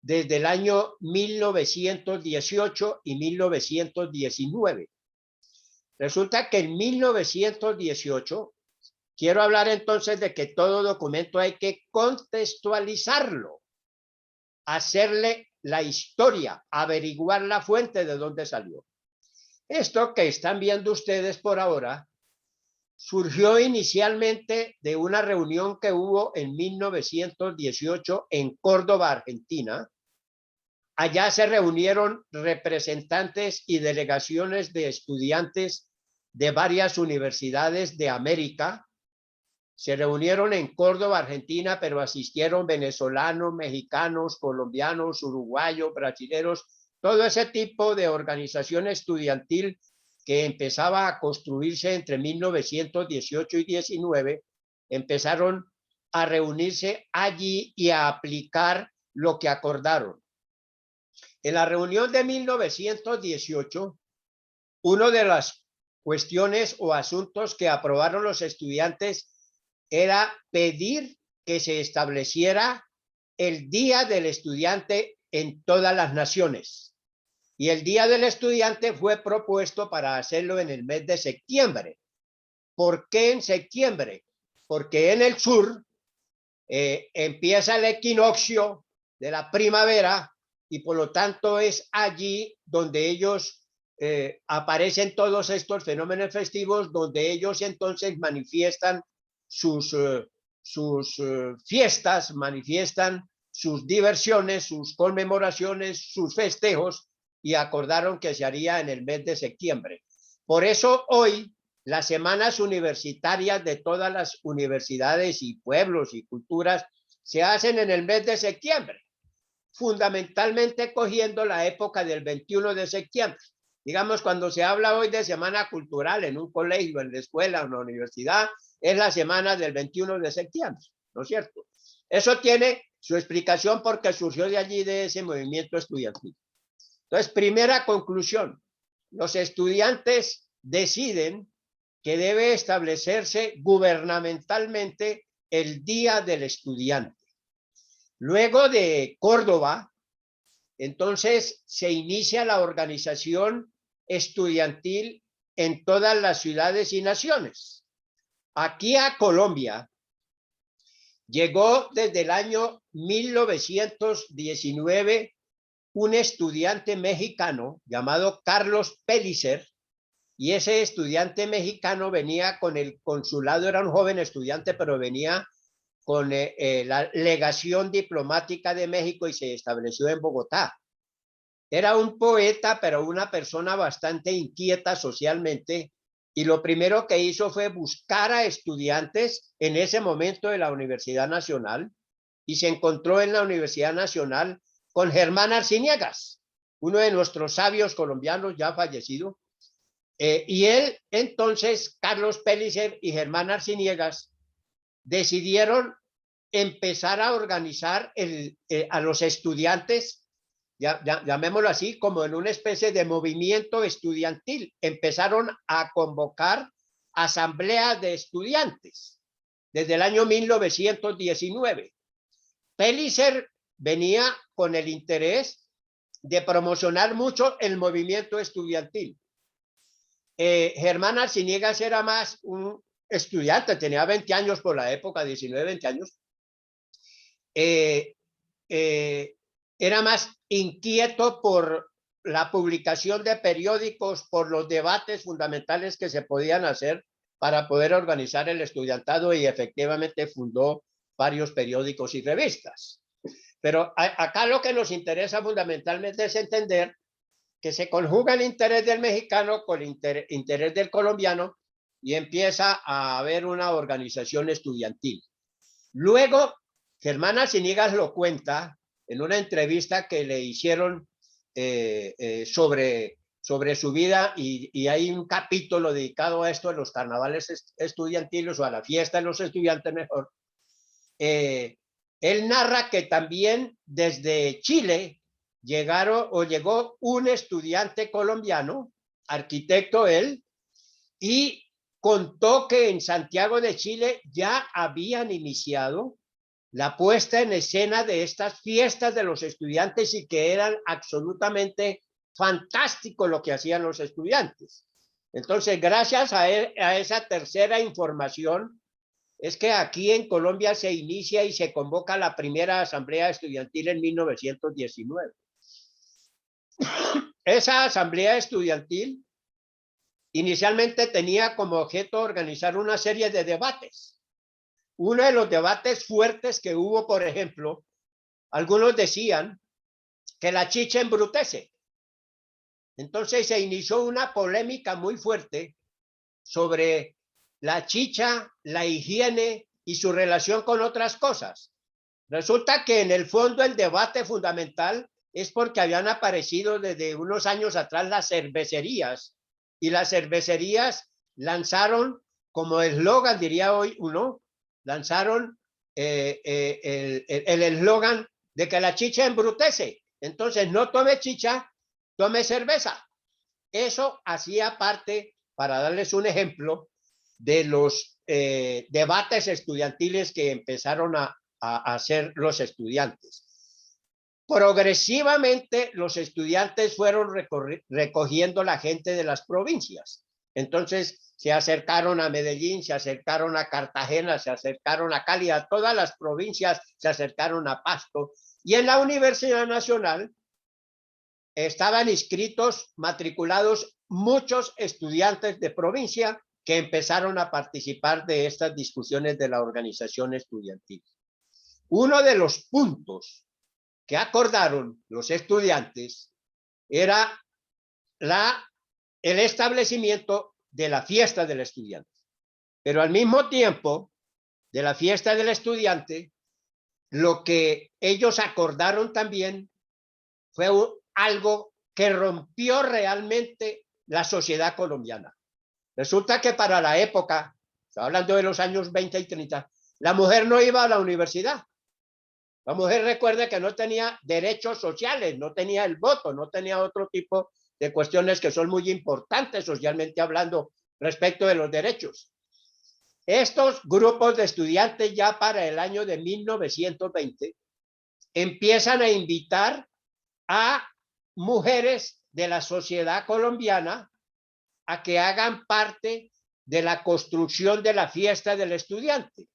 Speaker 2: desde el año 1918 y 1919. Resulta que en 1918, quiero hablar entonces de que todo documento hay que contextualizarlo, hacerle la historia, averiguar la fuente de dónde salió. Esto que están viendo ustedes por ahora surgió inicialmente de una reunión que hubo en 1918 en Córdoba, Argentina. Allá se reunieron representantes y delegaciones de estudiantes de varias universidades de América. Se reunieron en Córdoba, Argentina, pero asistieron venezolanos, mexicanos, colombianos, uruguayos, brasileños, todo ese tipo de organización estudiantil que empezaba a construirse entre 1918 y 19, empezaron a reunirse allí y a aplicar lo que acordaron. En la reunión de 1918, una de las cuestiones o asuntos que aprobaron los estudiantes era pedir que se estableciera el Día del Estudiante en todas las naciones. Y el Día del Estudiante fue propuesto para hacerlo en el mes de septiembre. ¿Por qué en septiembre? Porque en el sur empieza el equinoccio de la primavera y por lo tanto es allí donde ellos aparecen todos estos fenómenos festivos, donde ellos entonces manifiestan sus fiestas, manifiestan sus diversiones, sus conmemoraciones, sus festejos, y acordaron que se haría en el mes de septiembre. Por eso hoy las semanas universitarias de todas las universidades y pueblos y culturas se hacen en el mes de septiembre, fundamentalmente cogiendo la época del 21 de septiembre. Digamos, cuando se habla hoy de semana cultural en un colegio, en la escuela, en la universidad, es la semana del 21 de septiembre, ¿no es cierto? Eso tiene su explicación porque surgió de allí, de ese movimiento estudiantil. Entonces, primera conclusión, los estudiantes deciden que debe establecerse gubernamentalmente el Día del Estudiante. Luego de Córdoba, entonces se inicia la organización estudiantil en todas las ciudades y naciones. Aquí a Colombia llegó desde el año 1919 un estudiante mexicano llamado Carlos Pellicer, y ese estudiante mexicano venía con el consulado, era un joven estudiante, pero venía con la legación diplomática de México y se estableció en Bogotá. Era un poeta, pero una persona bastante inquieta socialmente, y lo primero que hizo fue buscar a estudiantes en ese momento de la Universidad Nacional, y se encontró en la Universidad Nacional con Germán Arciniegas, uno de nuestros sabios colombianos ya fallecido. Y él, entonces, Carlos Pellicer y Germán Arciniegas decidieron empezar a organizar a los estudiantes, llamémoslo así, como en una especie de movimiento estudiantil. Empezaron a convocar asambleas de estudiantes desde el año 1919. Pellicer venía con el interés de promocionar mucho el movimiento estudiantil. Germán Arciniegas era más un estudiante, tenía 20 años por la época, 19, 20 años. Era más inquieto por la publicación de periódicos, por los debates fundamentales que se podían hacer para poder organizar el estudiantado, y efectivamente fundó varios periódicos y revistas. Pero acá lo que nos interesa fundamentalmente es entender que se conjuga el interés del mexicano con el interés del colombiano y empieza a haber una organización estudiantil. Luego, Germán Arciniegas lo cuenta en una entrevista que le hicieron sobre su vida, y hay un capítulo dedicado a esto, en los carnavales estudiantiles, o a la fiesta de los estudiantes mejor. Él narra que también desde Chile llegó un estudiante colombiano, arquitecto él, y contó que en Santiago de Chile ya habían iniciado la puesta en escena de estas fiestas de los estudiantes, y que eran absolutamente fantástico lo que hacían los estudiantes. Entonces, gracias a esa tercera información, es que aquí en Colombia se inicia y se convoca la primera asamblea estudiantil en 1919. Esa asamblea estudiantil inicialmente tenía como objeto organizar una serie de debates. Uno de los debates fuertes que hubo, por ejemplo, algunos decían que la chicha embrutece. Entonces se inició una polémica muy fuerte sobre la chicha, la higiene y su relación con otras cosas. Resulta que en el fondo el debate fundamental es porque habían aparecido desde unos años atrás las cervecerías, y las cervecerías lanzaron como eslogan, diría hoy uno, lanzaron el eslogan de que la chicha embrutece. Entonces, no tome chicha, tome cerveza. Eso hacía parte, para darles un ejemplo, de los debates estudiantiles que empezaron a hacer los estudiantes. Progresivamente los estudiantes fueron recogiendo la gente de las provincias. Entonces se acercaron a Medellín, se acercaron a Cartagena, se acercaron a Cali, a todas las provincias, se acercaron a Pasto, y en la Universidad Nacional estaban inscritos, matriculados muchos estudiantes de provincia que empezaron a participar de estas discusiones de la organización estudiantil. Uno de los puntos que acordaron los estudiantes era el establecimiento de la fiesta del estudiante. Pero al mismo tiempo de la fiesta del estudiante, lo que ellos acordaron también fue algo que rompió realmente la sociedad colombiana. Resulta que para la época, estoy hablando de los años 20 y 30, la mujer no iba a la universidad. La mujer, recuerde que no tenía derechos sociales, no tenía el voto, no tenía otro tipo de cuestiones que son muy importantes socialmente hablando respecto de los derechos. Estos grupos de estudiantes ya para el año de 1920 empiezan a invitar a mujeres de la sociedad colombiana a que hagan parte de la construcción de la fiesta del estudiante.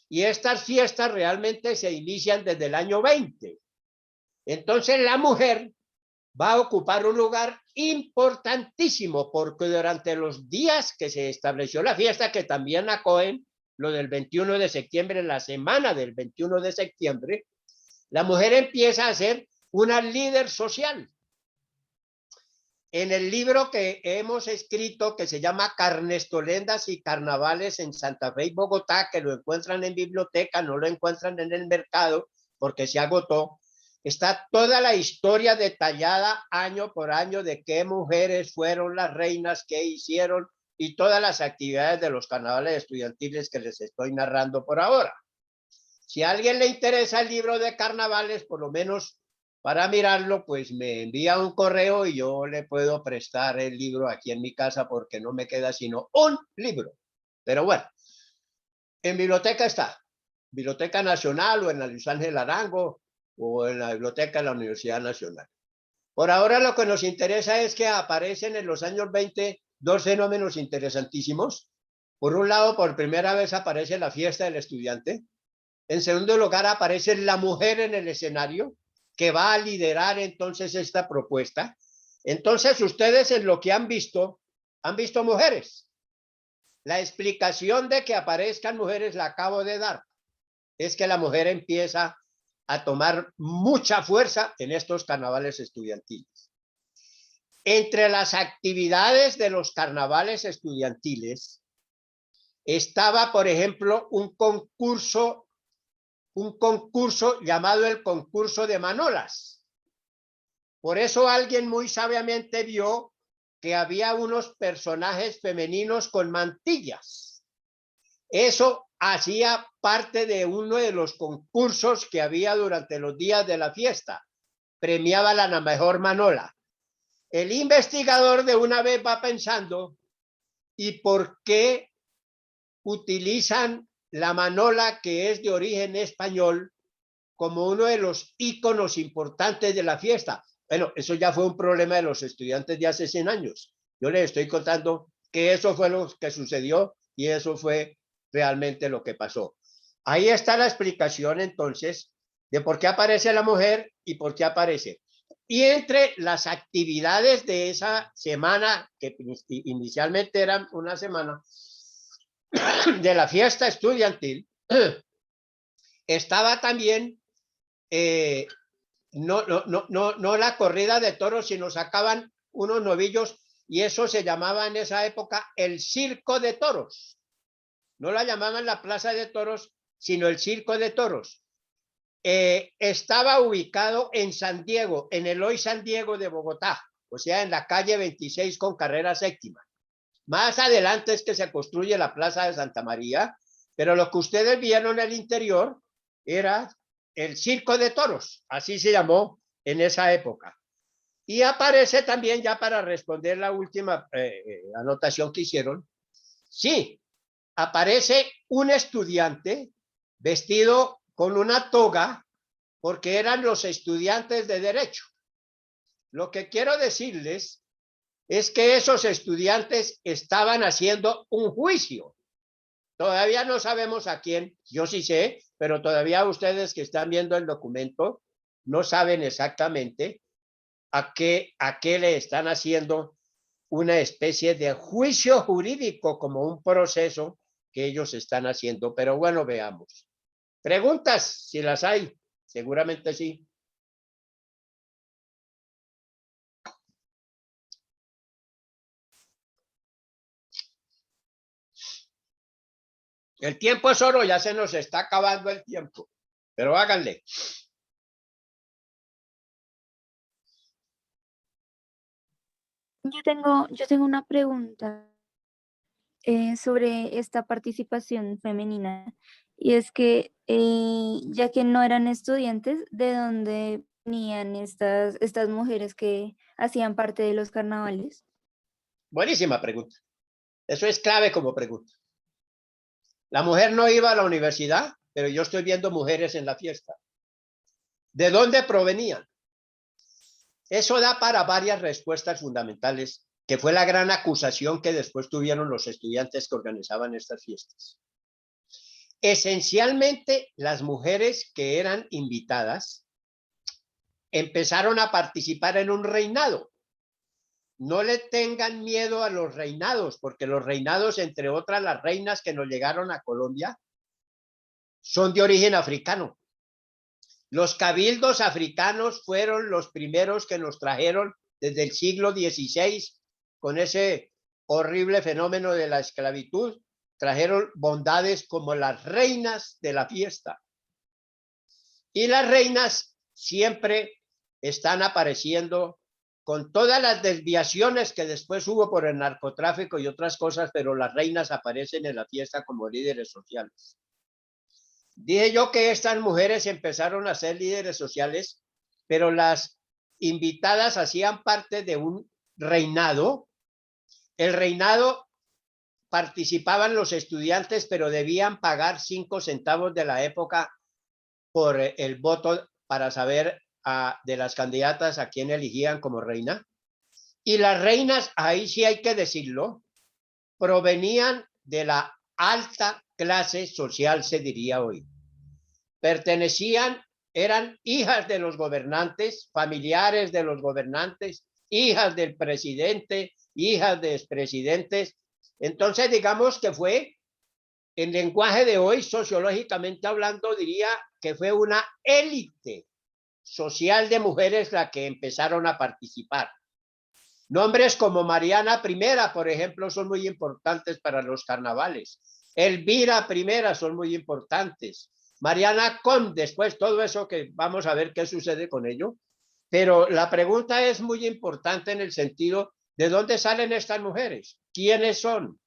Speaker 2: Y estas fiestas realmente se inician desde el año 20. Entonces la mujer va a ocupar un lugar importantísimo, porque durante los días que se estableció la fiesta, que también acogen lo del 21 de septiembre, la semana del 21 de septiembre, la mujer empieza a ser una líder social. En el libro que hemos escrito, que se llama Carnestolendas y Carnavales en Santa Fe y Bogotá, que lo encuentran en biblioteca, no lo encuentran en el mercado porque se agotó, Está toda la historia detallada año por año de qué mujeres fueron las reinas, qué hicieron y todas las actividades de los carnavales estudiantiles que les estoy narrando por ahora. Si a alguien le interesa el libro de carnavales, por lo menos para mirarlo, pues me envía un correo y yo le puedo prestar el libro aquí en mi casa porque no me queda sino un libro. Pero bueno, en biblioteca está, Biblioteca Nacional o en la Luis Ángel Arango o en la biblioteca de la Universidad Nacional. Por ahora lo que nos interesa es que aparecen en los años 20 dos fenómenos interesantísimos. Por un lado, por primera vez aparece la fiesta del estudiante. En segundo lugar, aparece la mujer en el escenario que va a liderar entonces esta propuesta. Entonces, ustedes en lo que han visto mujeres. La explicación de que aparezcan mujeres la acabo de dar. Es que la mujer empieza a tomar mucha fuerza en estos carnavales estudiantiles. Entre las actividades de los carnavales estudiantiles estaba, por ejemplo, un concurso llamado el concurso de manolas. Por eso alguien muy sabiamente vio que había unos personajes femeninos con mantillas. Eso hacía parte de uno de los concursos que había durante los días de la fiesta. Premiaba la mejor manola. El investigador de una vez va pensando, ¿y por qué utilizan la manola, que es de origen español, como uno de los íconos importantes de la fiesta? Bueno, eso ya fue un problema de los estudiantes de hace 100 años. Yo les estoy contando que eso fue lo que sucedió y eso fue realmente lo que pasó. Ahí está la explicación entonces de por qué aparece la mujer y por qué aparece. Y entre las actividades de esa semana, que inicialmente eran una semana de la fiesta estudiantil, estaba también no la corrida de toros, sino sacaban unos novillos y eso se llamaba en esa época el circo de toros. No la llamaban la plaza de toros, sino el circo de toros. Estaba ubicado en San Diego, en el hoy San Diego de Bogotá, o sea, en la calle 26 con carrera séptima. Más adelante es que se construye la plaza de Santa María, pero lo que ustedes vieron en el interior era el circo de toros, así se llamó en esa época. Y aparece también, ya para responder la última anotación que hicieron, sí, aparece un estudiante vestido con una toga, porque eran los estudiantes de Derecho. Lo que quiero decirles es que esos estudiantes estaban haciendo un juicio. Todavía no sabemos a quién, yo sí sé, pero todavía ustedes que están viendo el documento no saben exactamente a qué le están haciendo una especie de juicio jurídico, como un proceso que ellos están haciendo. Pero bueno, veamos. ¿Preguntas? Si las hay, seguramente sí. El tiempo es oro, ya se nos está acabando el tiempo, pero háganle.
Speaker 9: Yo tengo una pregunta sobre esta participación femenina y es que ya que no eran estudiantes, ¿de dónde venían estas mujeres que hacían parte de los carnavales?
Speaker 2: Buenísima pregunta. Eso es clave como pregunta. La mujer no iba a la universidad, pero yo estoy viendo mujeres en la fiesta. ¿De dónde provenían? Eso da para varias respuestas fundamentales, que fue la gran acusación que después tuvieron los estudiantes que organizaban estas fiestas. Esencialmente, las mujeres que eran invitadas empezaron a participar en un reinado. No le tengan miedo a los reinados, porque los reinados, entre otras las reinas que nos llegaron a Colombia, son de origen africano. Los cabildos africanos fueron los primeros que nos trajeron desde el siglo XVI, con ese horrible fenómeno de la esclavitud, trajeron bondades como las reinas de la fiesta. Y las reinas siempre están apareciendo con todas las desviaciones que después hubo por el narcotráfico y otras cosas, pero las reinas aparecen en la fiesta como líderes sociales. Dije yo que estas mujeres empezaron a ser líderes sociales, pero las invitadas hacían parte de un reinado. El reinado participaban los estudiantes, pero debían pagar 5 centavos de la época por el voto para saber de las candidatas a quién elegían como reina. Y las reinas, ahí sí hay que decirlo, provenían de la alta clase social, se diría hoy. Eran hijas de los gobernantes, familiares de los gobernantes, hijas del presidente, hijas de expresidentes. Entonces, digamos que fue, en lenguaje de hoy, sociológicamente hablando, diría que fue una élite social de mujeres la que empezaron a participar. Nombres como Mariana I, por ejemplo, son muy importantes para los carnavales. Elvira I son muy importantes. Mariana Con, después todo eso que vamos a ver qué sucede con ello. Pero la pregunta es muy importante en el sentido de dónde salen estas mujeres, quiénes son.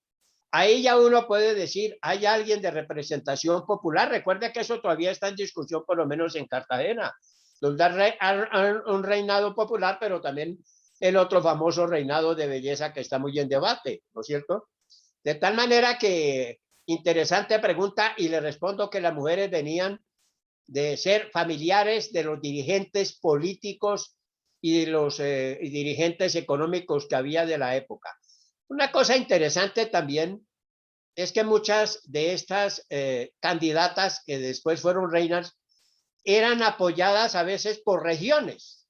Speaker 2: Ahí ya uno puede decir, hay alguien de representación popular. Recuerde que eso todavía está en discusión, por lo menos en Cartagena, donde hay un reinado popular, pero también el otro famoso reinado de belleza que está muy en debate, ¿no es cierto? De tal manera que, interesante pregunta, y le respondo que las mujeres venían de ser familiares de los dirigentes políticos y de los dirigentes económicos que había de la época. Una cosa interesante también es que muchas de estas candidatas que después fueron reinas eran apoyadas a veces por regiones.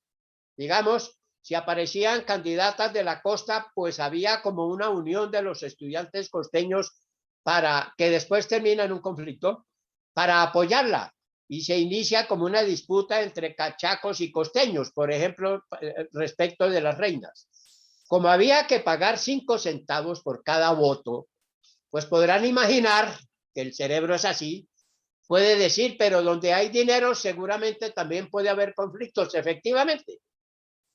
Speaker 2: Digamos, si aparecían candidatas de la costa, pues había como una unión de los estudiantes costeños para que después termina en un conflicto, para apoyarla. Y se inicia como una disputa entre cachacos y costeños, por ejemplo, respecto de las reinas. Como había que pagar 5 centavos por cada voto, pues podrán imaginar que el cerebro es así, puede decir, pero donde hay dinero seguramente también puede haber conflictos, efectivamente.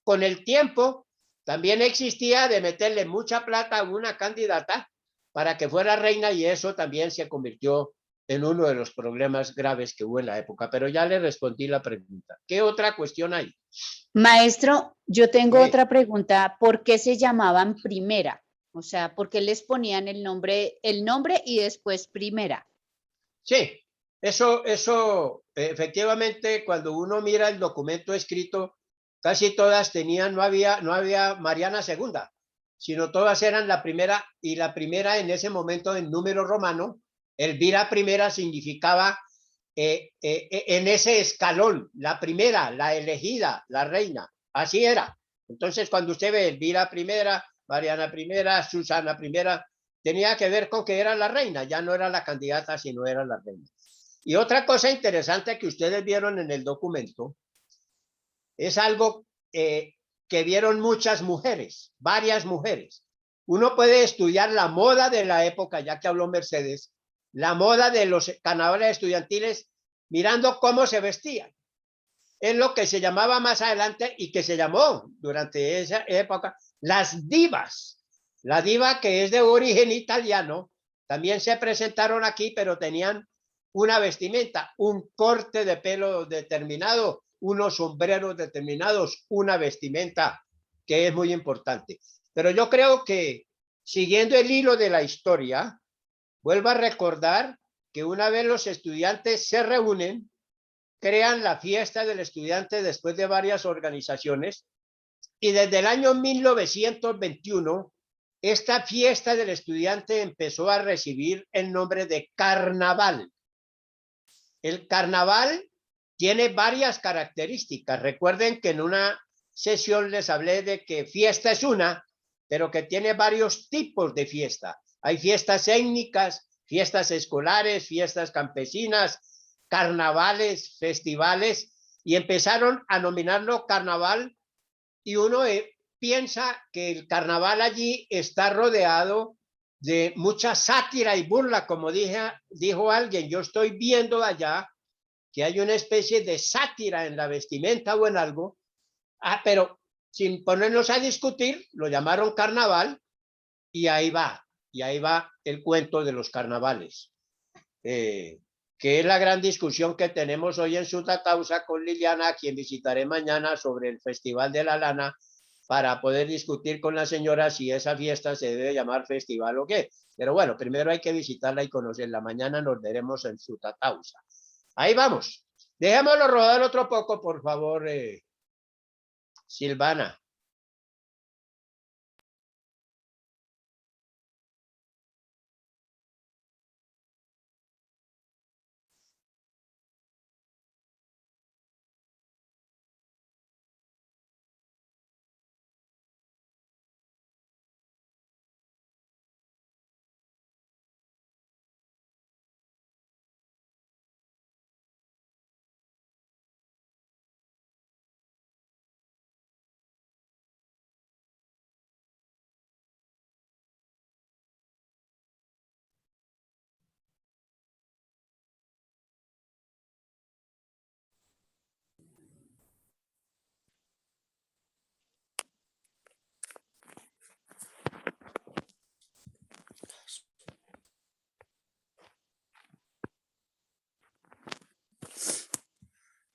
Speaker 2: Con el tiempo también existía de meterle mucha plata a una candidata para que fuera reina y eso también se convirtió en uno de los problemas graves que hubo en la época, pero ya le respondí la pregunta. ¿Qué otra cuestión hay?
Speaker 10: Maestro, yo tengo
Speaker 2: Sí.
Speaker 10: otra pregunta. ¿Por qué se llamaban primera? O sea, ¿por qué les ponían el nombre y después primera?
Speaker 2: Sí, eso efectivamente, cuando uno mira el documento escrito, casi todas tenían, no había Mariana II, sino todas eran la primera, y la primera en ese momento en número romano. Elvira I significaba en ese escalón, la primera, la elegida, la reina, así era. Entonces, cuando usted ve Elvira I, Mariana I, Susana I, tenía que ver con que era la reina, ya no era la candidata, sino era la reina. Y otra cosa interesante que ustedes vieron en el documento es algo que vieron muchas mujeres, varias mujeres. Uno puede estudiar la moda de la época, ya que habló Mercedes, la moda de los carnavales estudiantiles, mirando cómo se vestían. Es lo que se llamaba más adelante y que se llamó durante esa época las divas. La diva, que es de origen italiano, también se presentaron aquí, pero tenían una vestimenta, un corte de pelo determinado, unos sombreros determinados, una vestimenta que es muy importante. Pero yo creo que, siguiendo el hilo de la historia, vuelvo a recordar que una vez los estudiantes se reúnen, crean la fiesta del estudiante después de varias organizaciones, y desde el año 1921, esta fiesta del estudiante empezó a recibir el nombre de carnaval. El carnaval tiene varias características. Recuerden que en una sesión les hablé de que fiesta es una, pero que tiene varios tipos de fiesta. Hay fiestas étnicas, fiestas escolares, fiestas campesinas, carnavales, festivales, y empezaron a nominarlo carnaval, y uno piensa que el carnaval allí está rodeado de mucha sátira y burla, como dijo alguien. Yo estoy viendo allá que hay una especie de sátira en la vestimenta o en algo, pero sin ponernos a discutir, lo llamaron carnaval y ahí va el cuento de los carnavales, que es la gran discusión que tenemos hoy en Sutatausa con Liliana, a quien visitaré mañana, sobre el Festival de la Lana, para poder discutir con la señora si esa fiesta se debe llamar festival o qué. Pero bueno, primero hay que visitarla y conocerla. Mañana nos veremos en Sutatausa. Ahí vamos. Dejémoslo rodar otro poco, por favor, Silvana.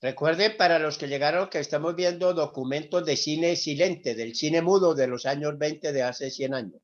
Speaker 2: Recuerden, para los que llegaron, que estamos viendo documentos de cine silente, del cine mudo de los años 20 de hace 100 años.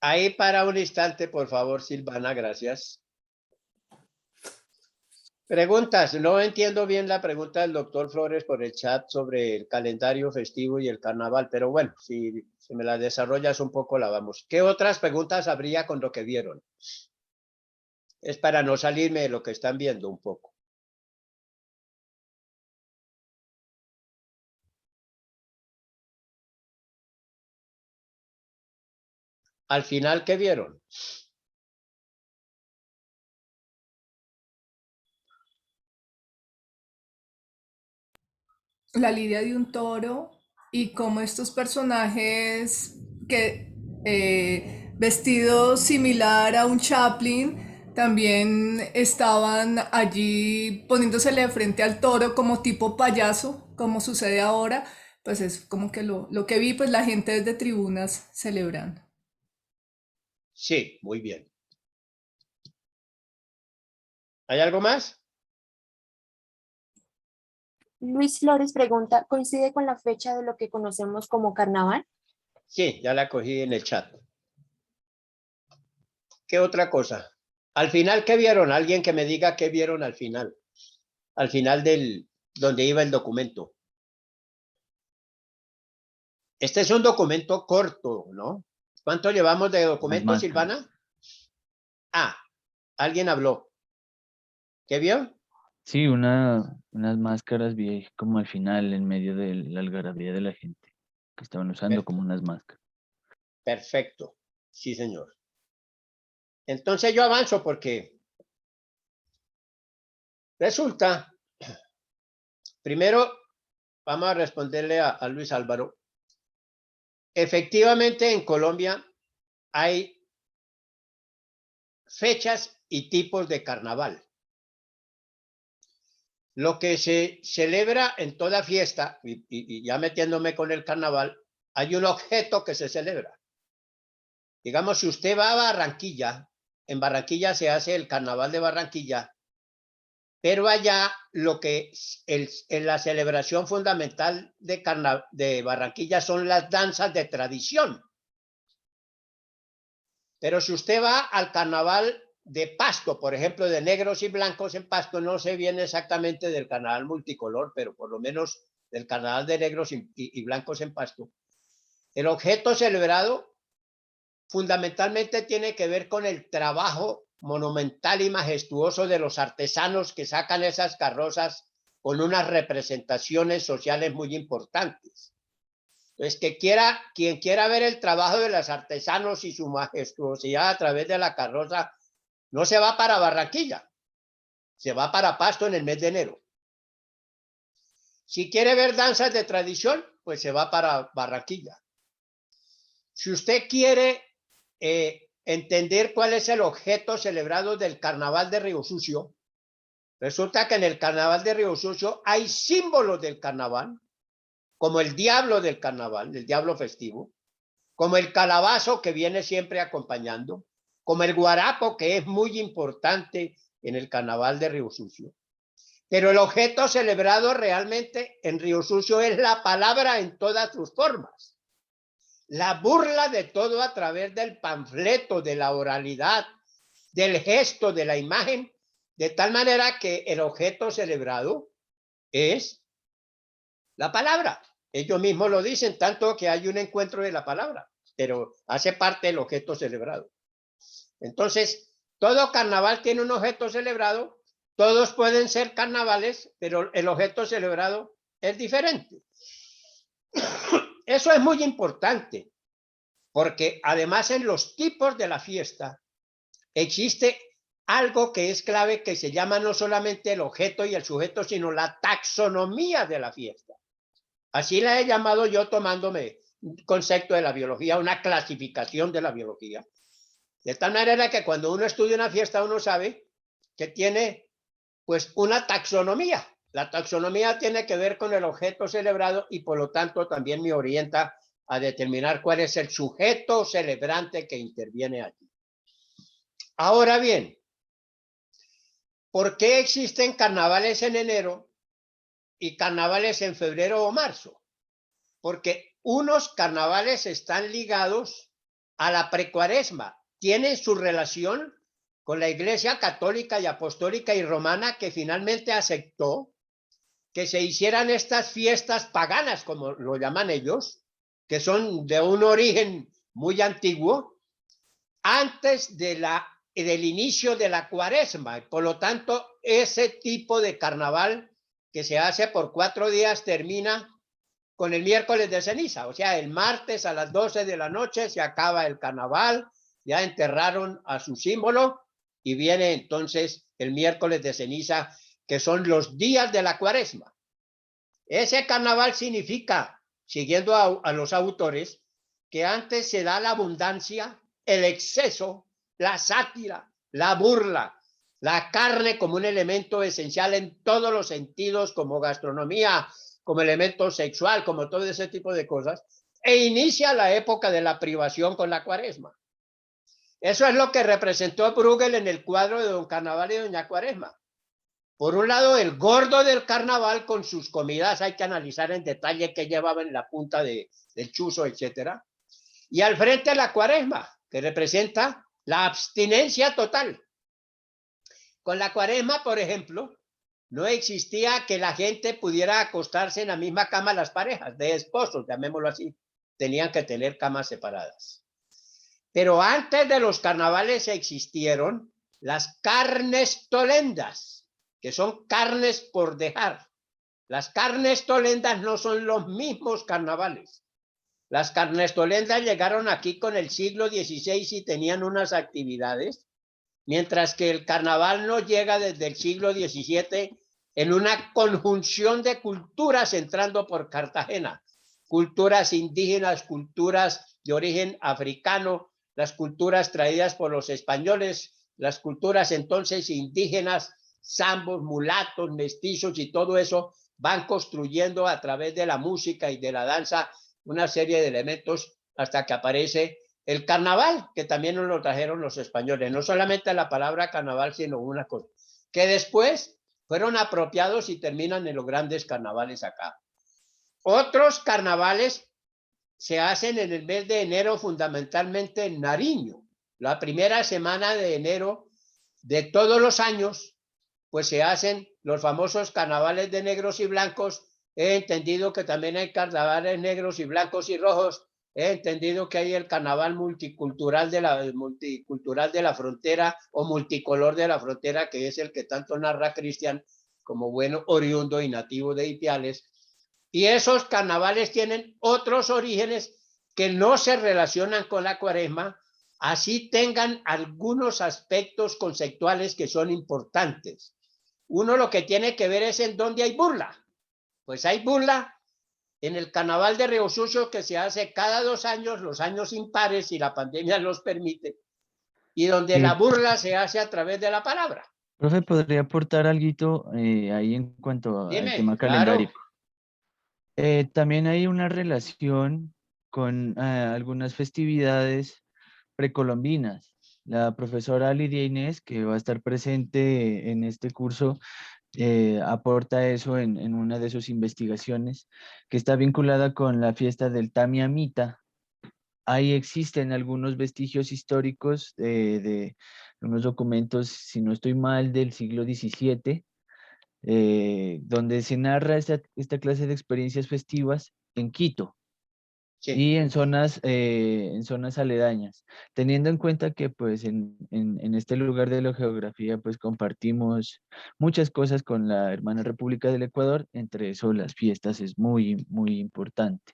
Speaker 2: Ahí para un instante, por favor, Silvana, gracias. Preguntas. No entiendo bien la pregunta del doctor Flores por el chat sobre el calendario festivo y el carnaval, pero bueno, si me la desarrollas un poco, la vamos. ¿Qué otras preguntas habría con lo que vieron? Es para no salirme de lo que están viendo un poco. Al final, ¿qué vieron?
Speaker 8: La lidia de un toro y cómo estos personajes que vestidos similar a un Chaplin también estaban allí poniéndosele de frente al toro como tipo payaso, como sucede ahora, pues es como que lo que vi, pues la gente desde tribunas celebrando.
Speaker 2: Sí, muy bien. ¿Hay algo más?
Speaker 6: Luis Flores pregunta, ¿coincide con la fecha de lo que conocemos como carnaval?
Speaker 2: Sí, ya la cogí en el chat. ¿Qué otra cosa? Al final, ¿qué vieron? Alguien que me diga qué vieron al final. Al final donde iba el documento. Este es un documento corto, ¿no? ¿Cuánto llevamos de documento, Silvana? Ah, alguien habló. ¿Qué vio?
Speaker 7: Sí, unas máscaras vi como al final, en medio de la algarabía de la gente, que estaban usando como unas máscaras.
Speaker 2: Perfecto. Sí, señor. Entonces yo avanzo porque resulta, primero vamos a responderle a Luis Álvaro. Efectivamente, en Colombia hay fechas y tipos de carnaval. Lo que se celebra en toda fiesta, y ya metiéndome con el carnaval, hay un objeto que se celebra. Digamos, si usted va a Barranquilla, en Barranquilla se hace el carnaval de Barranquilla, pero allá lo que en la celebración fundamental de Barranquilla son las danzas de tradición. Pero si usted va al carnaval de Pasto, por ejemplo, de negros y blancos en Pasto, no sé bien exactamente del carnaval multicolor, pero por lo menos del carnaval de negros y blancos en Pasto, El objeto celebrado fundamentalmente tiene que ver con el trabajo monumental y majestuoso de los artesanos que sacan esas carrozas con unas representaciones sociales muy importantes. Entonces, quien quiera ver el trabajo de los artesanos y su majestuosidad a través de la carroza, no se va para Barranquilla, se va para Pasto en el mes de enero. Si quiere ver danzas de tradición, pues se va para Barranquilla. Si usted quiere entender cuál es el objeto celebrado del Carnaval de Río Sucio, resulta que en el Carnaval de Río Sucio hay símbolos del carnaval, como el diablo del carnaval, el diablo festivo, como el calabazo que viene siempre acompañando, como el guarapo, que es muy importante en el Carnaval de Río Sucio. Pero el objeto celebrado realmente en Río Sucio es la palabra en todas sus formas. La burla de todo a través del panfleto, de la oralidad, del gesto, de la imagen, de tal manera que el objeto celebrado es la palabra. Ellos mismos lo dicen, tanto que hay un encuentro de la palabra, pero hace parte del objeto celebrado. Entonces, todo carnaval tiene un objeto celebrado, todos pueden ser carnavales, pero el objeto celebrado es diferente. Eso es muy importante, porque además en los tipos de la fiesta existe algo que es clave, que se llama no solamente el objeto y el sujeto, sino la taxonomía de la fiesta. Así la he llamado yo, tomándome un concepto de la biología, una clasificación de la biología. De tal manera que cuando uno estudia una fiesta, uno sabe que tiene pues una taxonomía. La taxonomía tiene que ver con el objeto celebrado y por lo tanto también me orienta a determinar cuál es el sujeto celebrante que interviene allí. Ahora bien, ¿por qué existen carnavales en enero y carnavales en febrero o marzo? Porque unos carnavales están ligados a la precuaresma, tienen su relación con la Iglesia Católica y Apostólica y Romana, que finalmente aceptó que se hicieran estas fiestas paganas, como lo llaman ellos, que son de un origen muy antiguo, antes del inicio de la cuaresma. Por lo tanto, ese tipo de carnaval que se hace por 4 días termina con el miércoles de ceniza. O sea, el martes a las 12 de la noche se acaba el carnaval, ya enterraron a su símbolo y viene entonces el miércoles de ceniza, que son los días de la cuaresma. Ese carnaval significa, siguiendo a los autores, que antes se da la abundancia, el exceso, la sátira, la burla, la carne como un elemento esencial en todos los sentidos, como gastronomía, como elemento sexual, como todo ese tipo de cosas, e inicia la época de la privación con la cuaresma. Eso es lo que representó Bruegel en el cuadro de Don Carnaval y Doña Cuaresma. Por un lado, el gordo del carnaval con sus comidas, hay que analizar en detalle qué llevaba en la punta del chuzo, etcétera. Y al frente la cuaresma, que representa la abstinencia total. Con la cuaresma, por ejemplo, no existía que la gente pudiera acostarse en la misma cama, las parejas de esposos, llamémoslo así. Tenían que tener camas separadas. Pero antes de los carnavales existieron las carnes tolendas, que son carnes por dejar. Las carnes tolendas no son los mismos carnavales. Las carnes tolendas llegaron aquí con el siglo XVI y tenían unas actividades, mientras que el carnaval no llega desde el siglo XVII en una conjunción de culturas entrando por Cartagena. Culturas indígenas, culturas de origen africano, las culturas traídas por los españoles, las culturas entonces indígenas, zambos, mulatos, mestizos y todo eso van construyendo a través de la música y de la danza una serie de elementos hasta que aparece el carnaval, que también nos lo trajeron los españoles. No solamente la palabra carnaval, sino una cosa, que después fueron apropiados y terminan en los grandes carnavales acá. Otros carnavales se hacen en el mes de enero, fundamentalmente en Nariño. La primera semana de enero de todos los años, pues se hacen los famosos carnavales de negros y blancos. He entendido que también hay carnavales negros y blancos y rojos he entendido que hay el carnaval multicultural de la frontera o multicolor de la frontera, que es el que tanto narra Cristian como bueno oriundo y nativo de Ipiales. Y esos carnavales tienen otros orígenes que no se relacionan con la Cuaresma, así tengan algunos aspectos conceptuales que son importantes. Uno lo que tiene que ver es en dónde hay burla. Pues hay burla en el carnaval de Río Sucio, que se hace cada 2 años, los años impares, si la pandemia los permite, y donde la burla se hace a través de la palabra.
Speaker 7: Profe, ¿podría aportar algo ahí en cuanto al
Speaker 2: Dime,
Speaker 7: tema
Speaker 2: claro.
Speaker 7: calendario? También hay una relación con algunas festividades precolombinas. La profesora Lidia Inés, que va a estar presente en este curso, aporta eso en una de sus investigaciones, que está vinculada con la fiesta del Tamiamita. Ahí existen algunos vestigios históricos de unos documentos, si no estoy mal, del siglo XVII, donde se narra esta clase de experiencias festivas en Quito.
Speaker 2: Sí.
Speaker 7: Y en zonas aledañas, teniendo en cuenta que pues en este lugar de la geografía pues compartimos muchas cosas con la hermana República del Ecuador, entre eso las fiestas es muy, muy importante.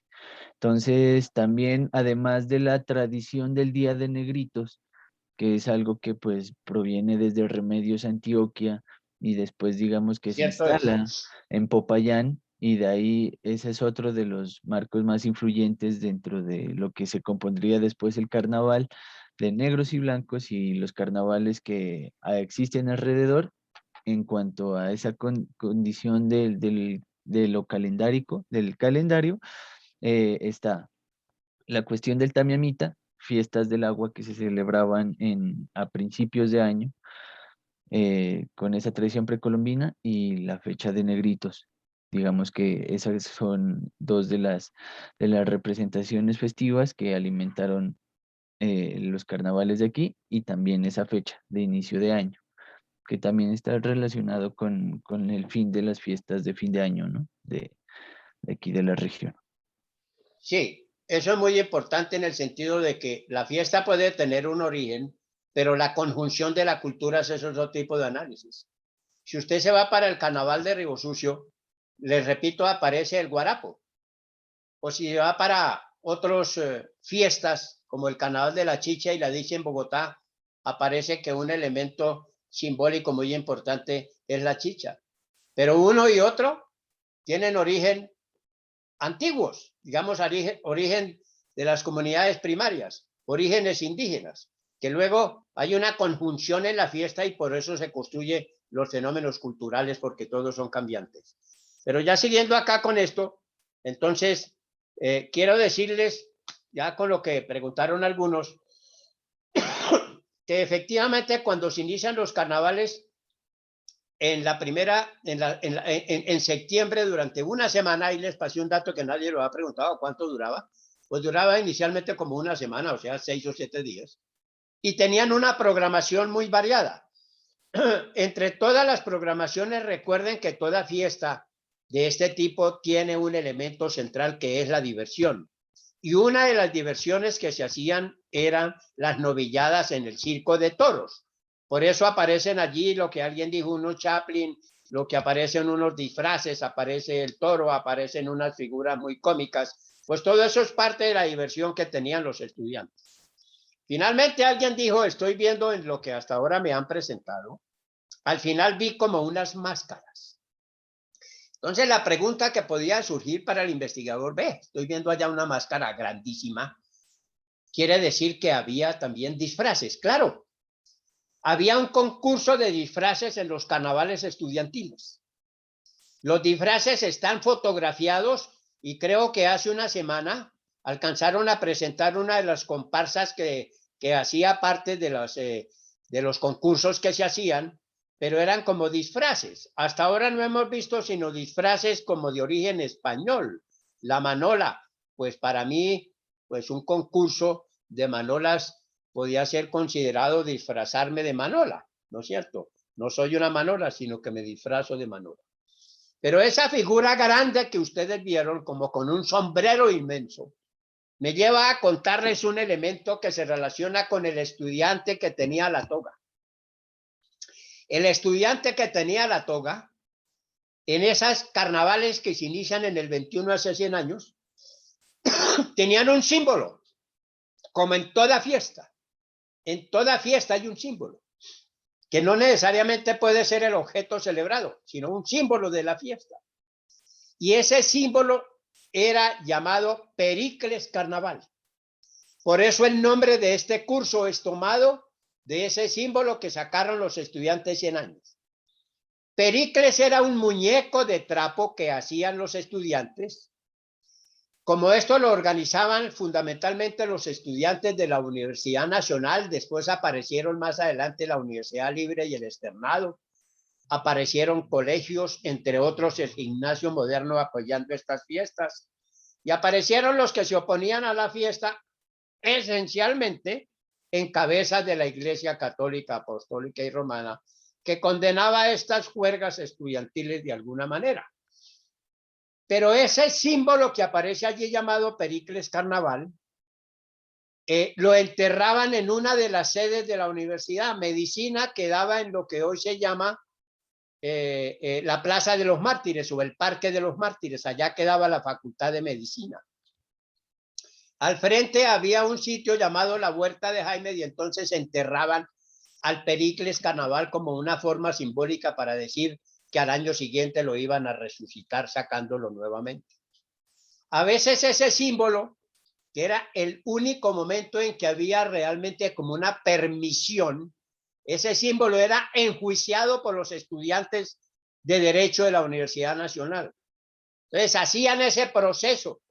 Speaker 7: Entonces también, además de la tradición del Día de Negritos, que es algo que pues proviene desde Remedios, Antioquia, y después digamos que se
Speaker 2: Cierto es.
Speaker 7: instala en Popayán, y de ahí ese es otro de los marcos más influyentes dentro de lo que se compondría después el carnaval de negros y blancos y los carnavales que existen alrededor en cuanto a esa condición de lo calendárico, del calendario, está la cuestión del Tamiamita, fiestas del agua que se celebraban a principios de año, con esa tradición precolombina, y la fecha de Negritos. Digamos que esas son dos de las representaciones festivas que alimentaron los carnavales de aquí, y también esa fecha de inicio de año, que también está relacionado con el fin de las fiestas de fin de año, ¿no? De aquí de la región.
Speaker 2: Sí, eso es muy importante en el sentido de que la fiesta puede tener un origen, pero la conjunción de la cultura es otro tipo de análisis. Si usted se va para el carnaval de Río Sucio, les repito, aparece el guarapo. O si va para otras fiestas, como el carnaval de la chicha y la dicha en Bogotá, aparece que un elemento simbólico muy importante es la chicha. Pero uno y otro tienen origen antiguos, digamos, origen de las comunidades primarias, orígenes indígenas, que luego hay una conjunción en la fiesta y por eso se construyen los fenómenos culturales, porque todos son cambiantes. Pero ya siguiendo acá con esto, entonces, quiero decirles, ya con lo que preguntaron algunos, que efectivamente cuando se inician los carnavales, en septiembre, durante una semana, y les pasé un dato que nadie lo ha preguntado, ¿cuánto duraba? Pues duraba inicialmente como una semana, o sea, 6 o 7 días. Y tenían una programación muy variada. Entre todas las programaciones, recuerden que toda fiesta de este tipo tiene un elemento central que es la diversión. Y una de las diversiones que se hacían eran las novilladas en el circo de toros. Por eso aparecen allí lo que alguien dijo, unos Chaplin, lo que aparecen unos disfraces, aparece el toro, aparecen unas figuras muy cómicas. Pues todo eso es parte de la diversión que tenían los estudiantes. Finalmente alguien dijo, estoy viendo en lo que hasta ahora me han presentado, al final vi como unas máscaras. Entonces la pregunta que podía surgir para el investigador, estoy viendo allá una máscara grandísima, quiere decir que había también disfraces. Claro, había un concurso de disfraces en los carnavales estudiantiles. Los disfraces están fotografiados y creo que hace una semana alcanzaron a presentar una de las comparsas que hacía parte de los concursos que se hacían, pero eran como disfraces. Hasta ahora no hemos visto sino disfraces como de origen español. La manola, pues para mí, pues un concurso de manolas podía ser considerado disfrazarme de manola, ¿no es cierto? No soy una manola, sino que me disfrazo de manola. Pero esa figura grande que ustedes vieron como con un sombrero inmenso, me lleva a contarles un elemento que se relaciona con el estudiante que tenía la toga. El estudiante que tenía la toga, en esas carnavales que se inician en el 21 hace 100 años, tenían un símbolo, como en toda fiesta. En toda fiesta hay un símbolo, que no necesariamente puede ser el objeto celebrado, sino un símbolo de la fiesta. Y ese símbolo era llamado Pericles Carnaval. Por eso el nombre de este curso es tomado de ese símbolo que sacaron los estudiantes 100 años. Pericles era un muñeco de trapo que hacían los estudiantes. Como esto lo organizaban fundamentalmente los estudiantes de la Universidad Nacional, después aparecieron más adelante la Universidad Libre y el Externado, aparecieron colegios, entre otros el Gimnasio Moderno apoyando estas fiestas, y aparecieron los que se oponían a la fiesta, esencialmente en cabeza de la Iglesia Católica, Apostólica y Romana, que condenaba estas juergas estudiantiles de alguna manera. Pero ese símbolo que aparece allí llamado Pericles Carnaval, lo enterraban en una de las sedes de la universidad. Medicina quedaba en lo que hoy se llama la Plaza de los Mártires o el Parque de los Mártires. Allá quedaba la Facultad de Medicina. Al frente había un sitio llamado la Huerta de Jaime y entonces enterraban al Pericles Carnaval como una forma simbólica para decir que al año siguiente lo iban a resucitar sacándolo nuevamente. A veces ese símbolo, que era el único momento en que había realmente como una permisión, ese símbolo era enjuiciado por los estudiantes de Derecho de la Universidad Nacional. Entonces hacían ese proceso,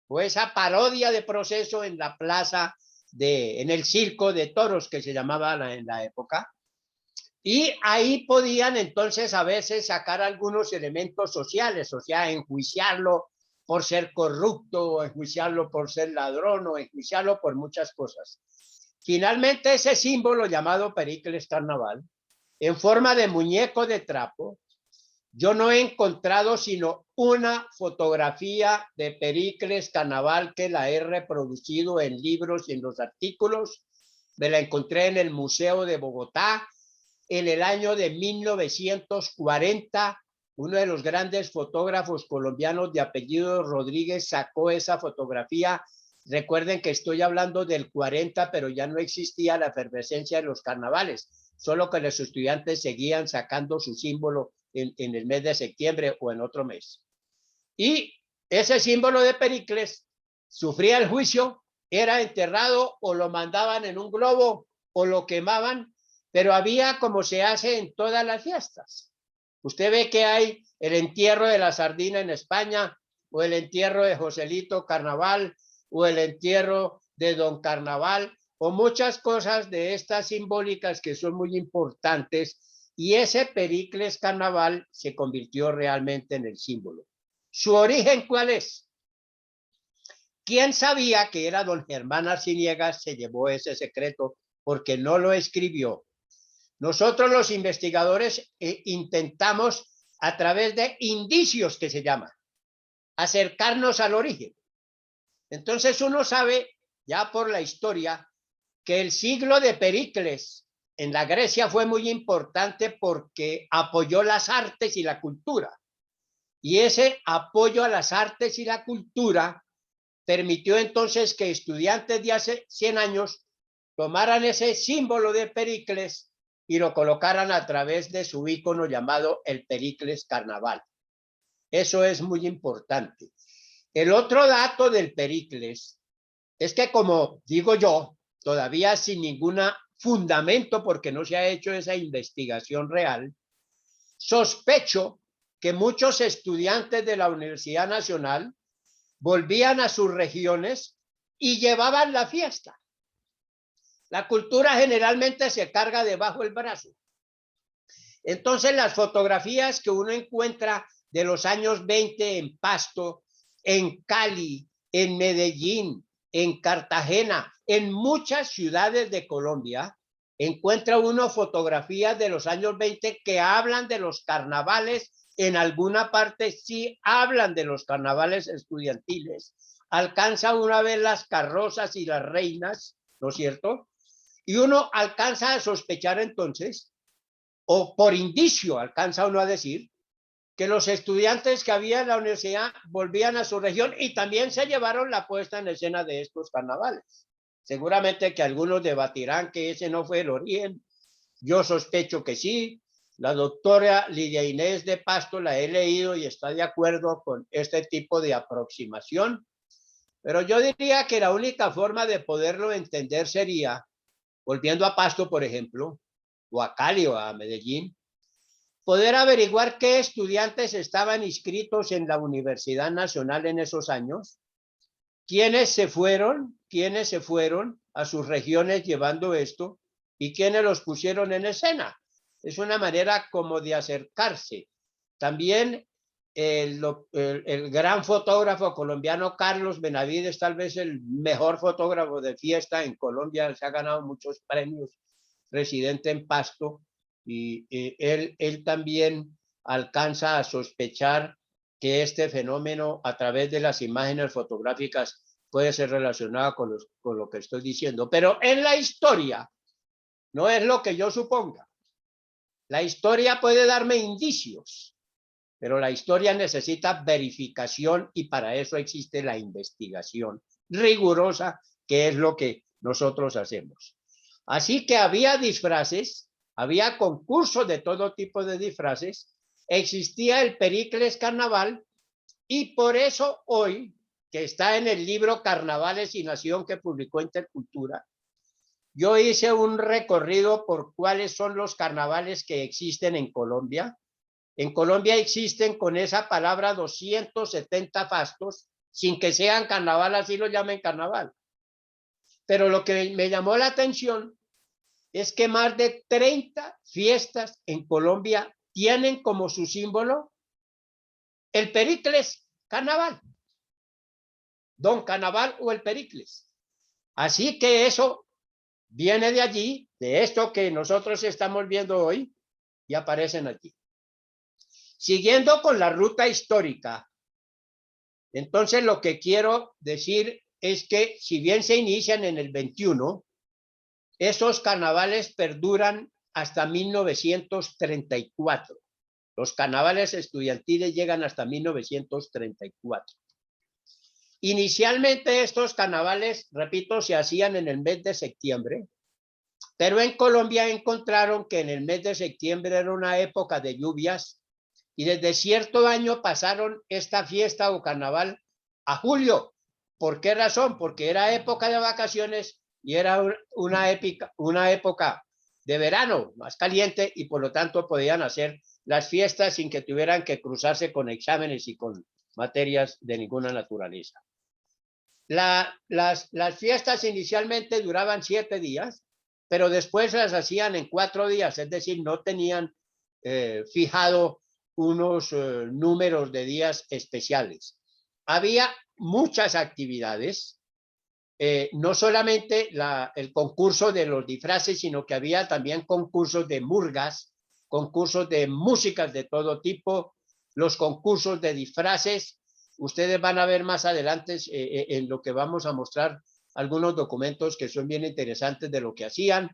Speaker 2: o esa parodia de proceso en la plaza, en el circo de toros que se llamaba en la época. Y ahí podían entonces a veces sacar algunos elementos sociales, o sea, enjuiciarlo por ser corrupto, o enjuiciarlo por ser ladrón, o enjuiciarlo por muchas cosas. Finalmente, ese símbolo llamado Pericles Carnaval, en forma de muñeco de trapo, yo no he encontrado sino una fotografía de Pericles Carnaval que la he reproducido en libros y en los artículos. Me la encontré en el Museo de Bogotá, en el año de 1940, uno de los grandes fotógrafos colombianos de apellido Rodríguez sacó esa fotografía. Recuerden que estoy hablando del 40, pero ya no existía la efervescencia de los carnavales, solo que los estudiantes seguían sacando su símbolo en el mes de septiembre o en otro mes. Y ese símbolo de Pericles sufría el juicio, era enterrado o lo mandaban en un globo o lo quemaban, pero había como se hace en todas las fiestas. Usted ve que hay el entierro de la sardina en España, o el entierro de Joselito Carnaval, o el entierro de Don Carnaval, o muchas cosas de estas simbólicas que son muy importantes, y ese Pericles Carnaval se convirtió realmente en el símbolo. ¿Su origen cuál es? ¿Quién sabía que era don Germán Arciniegas? Se llevó ese secreto porque no lo escribió. Nosotros los investigadores intentamos a través de indicios que se llaman, acercarnos al origen. Entonces uno sabe ya por la historia que el siglo de Pericles en la Grecia fue muy importante porque apoyó las artes y la cultura. Y ese apoyo a las artes y la cultura permitió entonces que estudiantes de hace 100 años tomaran ese símbolo de Pericles y lo colocaran a través de su ícono llamado el Pericles Carnaval. Eso es muy importante. El otro dato del Pericles es que, como digo yo, todavía sin ningún fundamento porque no se ha hecho esa investigación real, sospecho que muchos estudiantes de la Universidad Nacional volvían a sus regiones y llevaban la fiesta. La cultura generalmente se carga debajo del brazo. Entonces las fotografías que uno encuentra de los años 20 en Pasto, en Cali, en Medellín, en Cartagena, en muchas ciudades de Colombia, encuentra uno fotografías de los años 20 que hablan de los carnavales en alguna parte sí hablan de los carnavales estudiantiles. Alcanza uno a ver las carrozas y las reinas, ¿no es cierto? Y uno alcanza a sospechar entonces, o por indicio alcanza uno a decir, que los estudiantes que había en la universidad volvían a su región y también se llevaron la puesta en escena de estos carnavales. Seguramente que algunos debatirán que ese no fue el origen. Yo sospecho que sí. La doctora Lidia Inés de Pasto la he leído y está de acuerdo con este tipo de aproximación. Pero yo diría que la única forma de poderlo entender sería, volviendo a Pasto, por ejemplo, o a Cali o a Medellín, poder averiguar qué estudiantes estaban inscritos en la Universidad Nacional en esos años, quiénes se fueron a sus regiones llevando esto y quiénes los pusieron en escena. Es una manera como de acercarse. También el gran fotógrafo colombiano Carlos Benavides, tal vez el mejor fotógrafo de fiesta en Colombia, se ha ganado muchos premios, residente en Pasto, y él también alcanza a sospechar que este fenómeno a través de las imágenes fotográficas puede ser relacionado con lo que estoy diciendo. Pero en la historia, no es lo que yo suponga. La historia puede darme indicios, pero la historia necesita verificación y para eso existe la investigación rigurosa, que es lo que nosotros hacemos. Así que había disfraces, había concursos de todo tipo de disfraces, existía el Pericles Carnaval y por eso hoy, que está en el libro Carnavales y Nación que publicó Intercultura, yo hice un recorrido por cuáles son los carnavales que existen en Colombia. En Colombia existen con esa palabra 270 fastos, sin que sean carnaval, así lo llamen carnaval. Pero lo que me llamó la atención es que más de 30 fiestas en Colombia tienen como su símbolo el Pericles Carnaval, Don Carnaval o el Pericles. Así que eso viene de allí, de esto que nosotros estamos viendo hoy, y aparecen allí. Siguiendo con la ruta histórica, entonces lo que quiero decir es que si bien se inician en el 21, esos carnavales perduran hasta 1934. Los carnavales estudiantiles llegan hasta 1934. Inicialmente estos carnavales, repito, se hacían en el mes de septiembre, pero en Colombia encontraron que en el mes de septiembre era una época de lluvias y desde cierto año pasaron esta fiesta o carnaval a julio. ¿Por qué razón? Porque era época de vacaciones y era una época de verano más caliente y por lo tanto podían hacer las fiestas sin que tuvieran que cruzarse con exámenes y con materias de ninguna naturaleza. Las fiestas inicialmente duraban 7 días, pero después las hacían en 4 días, es decir, no tenían fijado unos números de días especiales. Había muchas actividades, no solamente el concurso de los disfraces, sino que había también concursos de murgas, concursos de músicas de todo tipo, los concursos de disfraces. Ustedes van a ver más adelante en lo que vamos a mostrar algunos documentos que son bien interesantes de lo que hacían.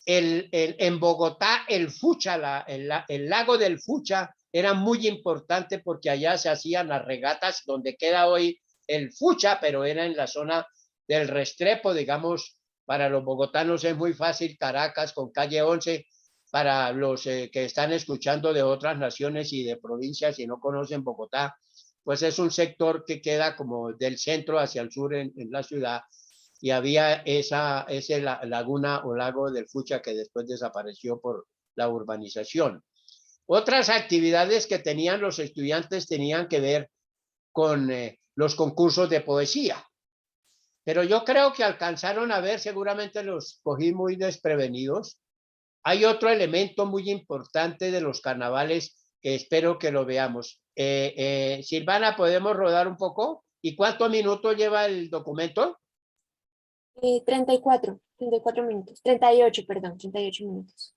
Speaker 2: En Bogotá, el Fucha, el lago del Fucha era muy importante porque allá se hacían las regatas donde queda hoy el Fucha, pero era en la zona del Restrepo, digamos, para los bogotanos es muy fácil, Caracas con calle 11, para los que están escuchando de otras naciones y de provincias y no conocen Bogotá, pues es un sector que queda como del centro hacia el sur en la ciudad y había esa laguna o lago del Fucha que después desapareció por la urbanización. Otras actividades que tenían los estudiantes tenían que ver con los concursos de poesía. Pero yo creo que alcanzaron a ver, seguramente los cogí muy desprevenidos. Hay otro elemento muy importante de los carnavales que espero que lo veamos. Silvana, ¿podemos rodar un poco? ¿Y cuántos minutos lleva el documento?
Speaker 6: 34 minutos. 38, perdón, 38 minutos.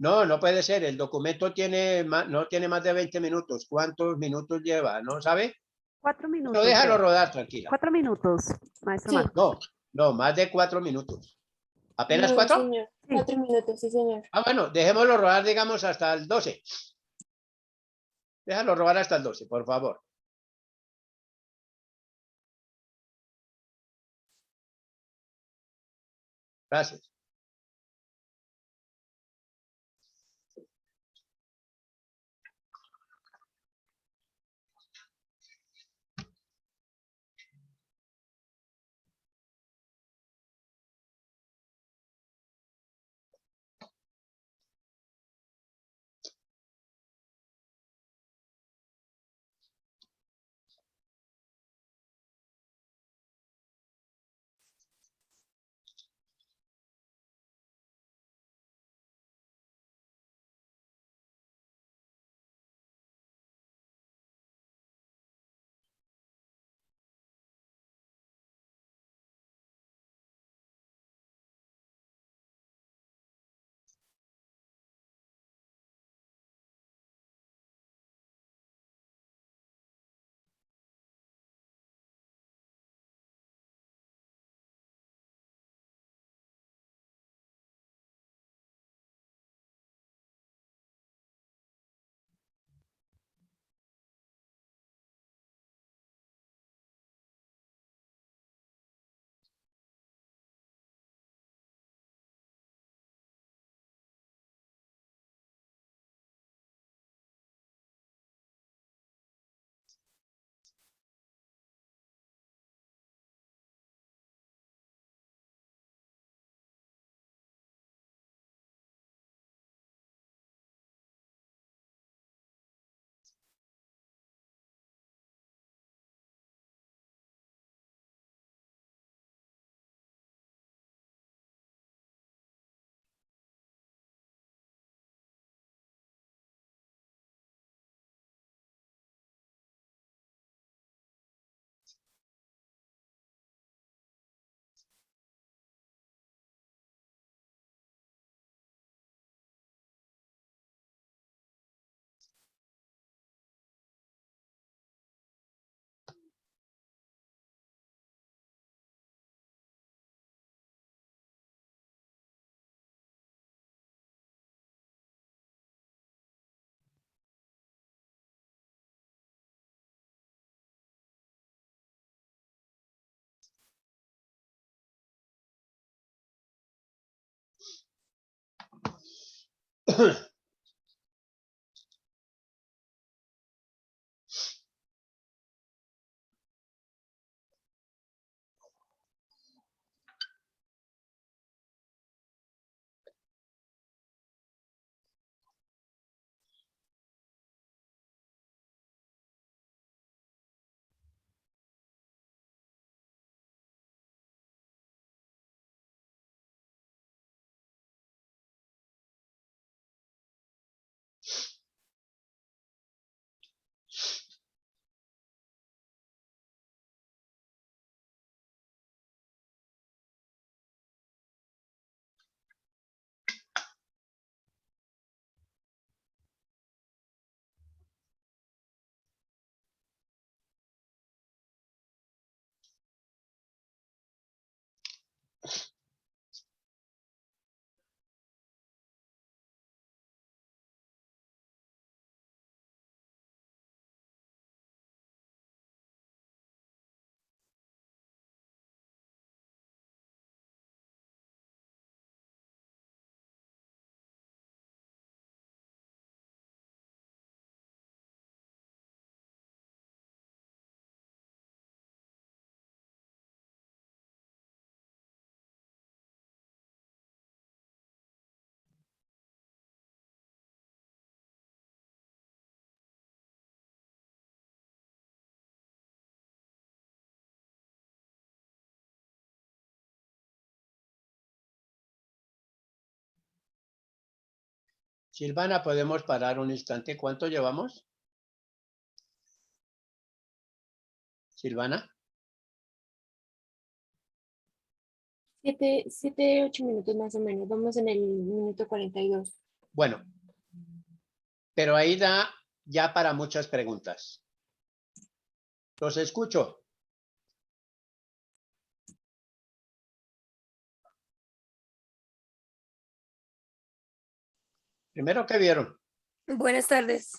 Speaker 2: No, no puede ser. El documento tiene no tiene más de 20 minutos. ¿Cuántos minutos lleva? ¿No sabe?
Speaker 1: 4
Speaker 2: No,
Speaker 1: minutos.
Speaker 2: déjalo
Speaker 1: Leo.
Speaker 2: rodar, tranquila.
Speaker 1: 4 minutos, maestro
Speaker 6: Sí.
Speaker 1: Marcos.
Speaker 2: No, no, más de 4 minutos. ¿Apenas
Speaker 6: No,
Speaker 2: 4?
Speaker 6: señor.
Speaker 1: Sí.
Speaker 6: 4 minutos, sí, señor.
Speaker 2: Ah, bueno, dejémoslo rodar, digamos, hasta el 12. Déjalo rodar hasta el 12, por favor. Gracias. Silvana, ¿podemos parar un instante? ¿Cuánto llevamos? Silvana.
Speaker 6: 7, 8 minutos más o menos. Vamos en el minuto 42.
Speaker 2: Bueno, pero ahí da ya para muchas preguntas. Los escucho. Primero, ¿qué vieron?
Speaker 11: Buenas tardes.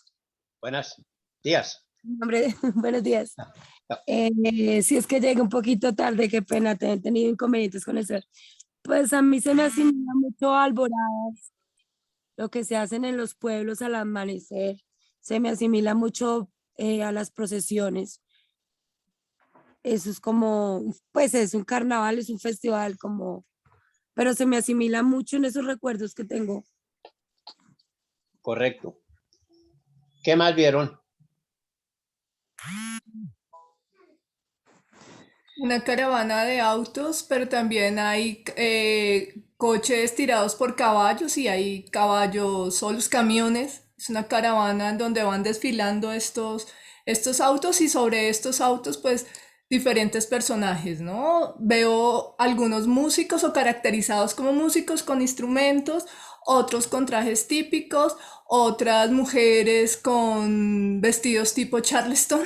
Speaker 2: Buenos días.
Speaker 11: Hombre, buenos días. Si es que llegué un poquito tarde, qué pena, he tenido inconvenientes con eso. Pues a mí se me asimila mucho a alboradas, lo que se hacen en los pueblos al amanecer. Se me asimila mucho a las procesiones. Eso es como, pues es un carnaval, es un festival, como, pero se me asimila mucho en esos recuerdos que tengo.
Speaker 2: Correcto. ¿Qué más vieron?
Speaker 8: Una caravana de autos, pero también hay coches tirados por caballos y hay caballos solos, camiones. Es una caravana en donde van desfilando estos autos y sobre estos autos pues diferentes personajes, ¿no? Veo algunos músicos o caracterizados como músicos con instrumentos, otros con trajes típicos, otras mujeres con vestidos tipo Charleston.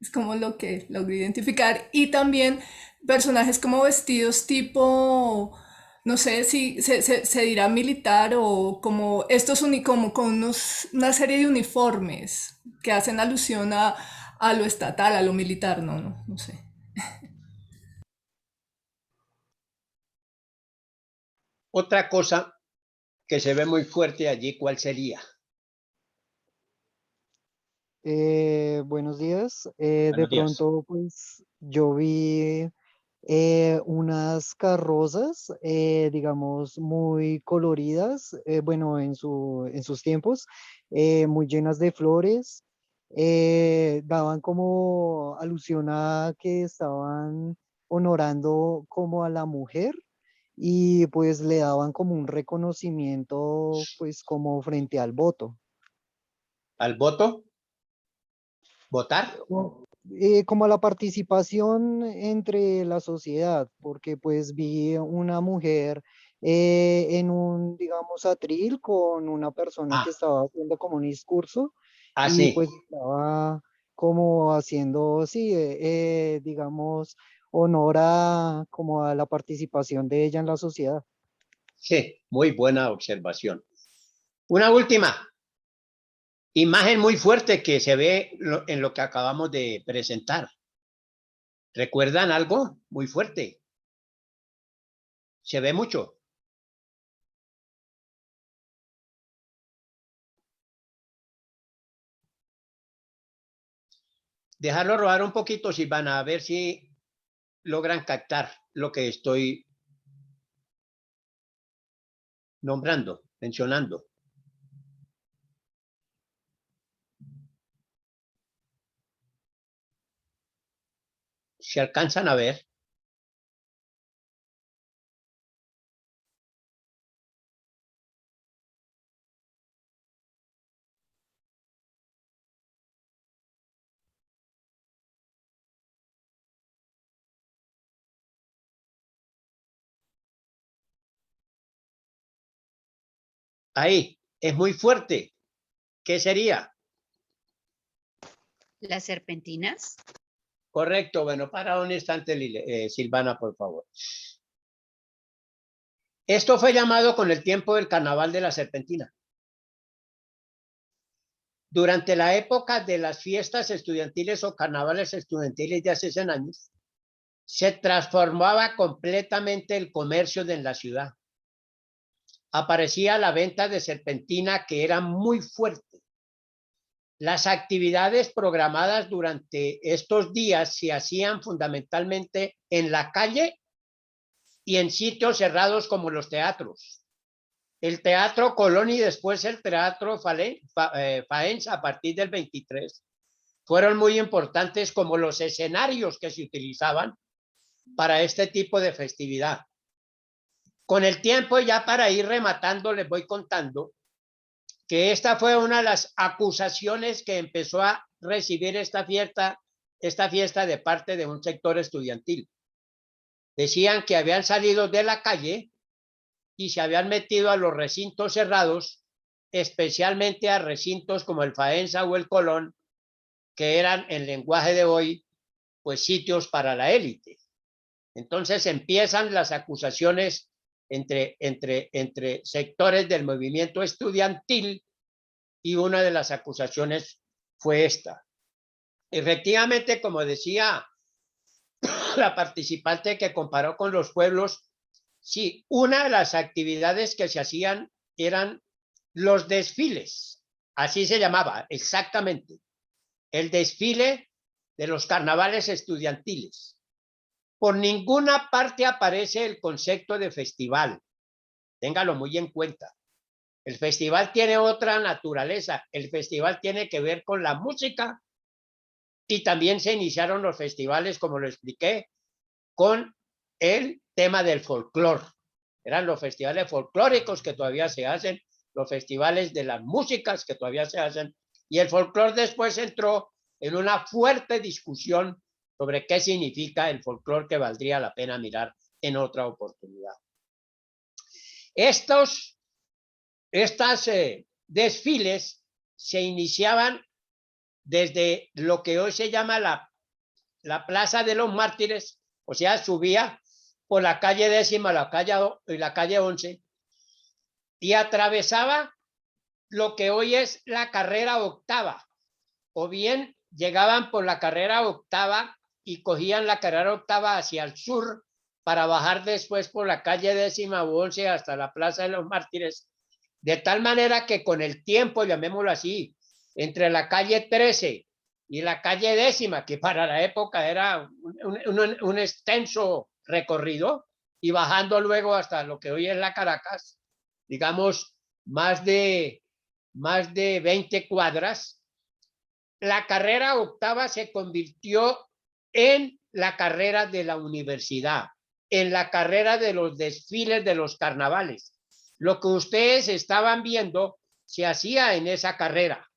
Speaker 8: Es como lo que logro identificar. Y también personajes como vestidos tipo, no sé si se dirá militar o como como con una serie de uniformes que hacen alusión a lo estatal, a lo militar, no sé.
Speaker 2: Otra cosa que se ve muy fuerte allí, ¿cuál sería?
Speaker 12: Buenos días.
Speaker 2: Buenos
Speaker 12: De
Speaker 2: días.
Speaker 12: pronto, pues yo vi unas carrozas, digamos, muy coloridas, bueno, en sus tiempos, muy llenas de flores. Daban como alusión a que estaban honorando como a la mujer y pues le daban como un reconocimiento, pues como frente al voto.
Speaker 2: ¿Al voto? ¿Votar?
Speaker 12: Como la participación entre la sociedad, porque pues vi una mujer en un, digamos, atril con una persona que
Speaker 2: Ah,
Speaker 12: estaba haciendo como un discurso y
Speaker 2: sí.
Speaker 12: pues estaba como haciendo, sí, digamos, honor a como a la participación de ella en la sociedad.
Speaker 2: Sí, muy buena observación. Una última. Imagen muy fuerte que se ve en lo que acabamos de presentar. ¿Recuerdan algo? Muy fuerte. Se ve mucho. Dejarlo rodar un poquito, Silvana, a ver si logran captar lo que estoy nombrando, mencionando. ¿Se alcanzan a ver? Ahí, es muy fuerte. ¿Qué sería?
Speaker 10: Las serpentinas.
Speaker 2: Correcto. Bueno, para un instante, Silvana, por favor. Esto fue llamado con el tiempo del Carnaval de la Serpentina. Durante la época de las fiestas estudiantiles o carnavales estudiantiles de hace 100 años, se transformaba completamente el comercio en la ciudad. Aparecía la venta de serpentina que era muy fuerte. Las actividades programadas durante estos días se hacían fundamentalmente en la calle y en sitios cerrados como los teatros. El Teatro Colón y después el Teatro Faenza a partir del 23 fueron muy importantes como los escenarios que se utilizaban para este tipo de festividad. Con el tiempo, ya para ir rematando, les voy contando que esta fue una de las acusaciones que empezó a recibir esta fiesta de parte de un sector estudiantil. Decían que habían salido de la calle y se habían metido a los recintos cerrados especialmente a recintos como el Faenza o el Colón, que eran en lenguaje de hoy, pues sitios para la élite. Entonces empiezan las acusaciones entre sectores del movimiento estudiantil y una de las acusaciones fue esta. Efectivamente, como decía la participante que comparó con los pueblos, sí, una de las actividades que se hacían eran los desfiles, así se llamaba exactamente, el desfile de los carnavales estudiantiles. Por ninguna parte aparece el concepto de festival, téngalo muy en cuenta. El festival tiene otra naturaleza, el festival tiene que ver con la música y también se iniciaron los festivales, como lo expliqué, con el tema del folclore. Eran los festivales folclóricos que todavía se hacen, los festivales de las músicas que todavía se hacen, y el folclore después entró en una fuerte discusión sobre qué significa el folclore, que valdría la pena mirar en otra oportunidad. Estos desfiles se iniciaban desde lo que hoy se llama la Plaza de los Mártires, o sea, subía por la calle 10ª, la calle 11, y atravesaba lo que hoy es la carrera 8ª, o bien llegaban por la carrera 8ª y cogían la carrera 8ª hacia el sur para bajar después por la calle 10ª u 11 hasta la Plaza de los Mártires, de tal manera que con el tiempo, llamémoslo así, entre la calle 13 y la calle 10ª, que para la época era un extenso recorrido, y bajando luego hasta lo que hoy es la Caracas, digamos, más de 20 cuadras, la carrera 8ª se convirtió en la carrera de la universidad, en la carrera de los desfiles de los carnavales. Lo que ustedes estaban viendo se hacía en esa carrera.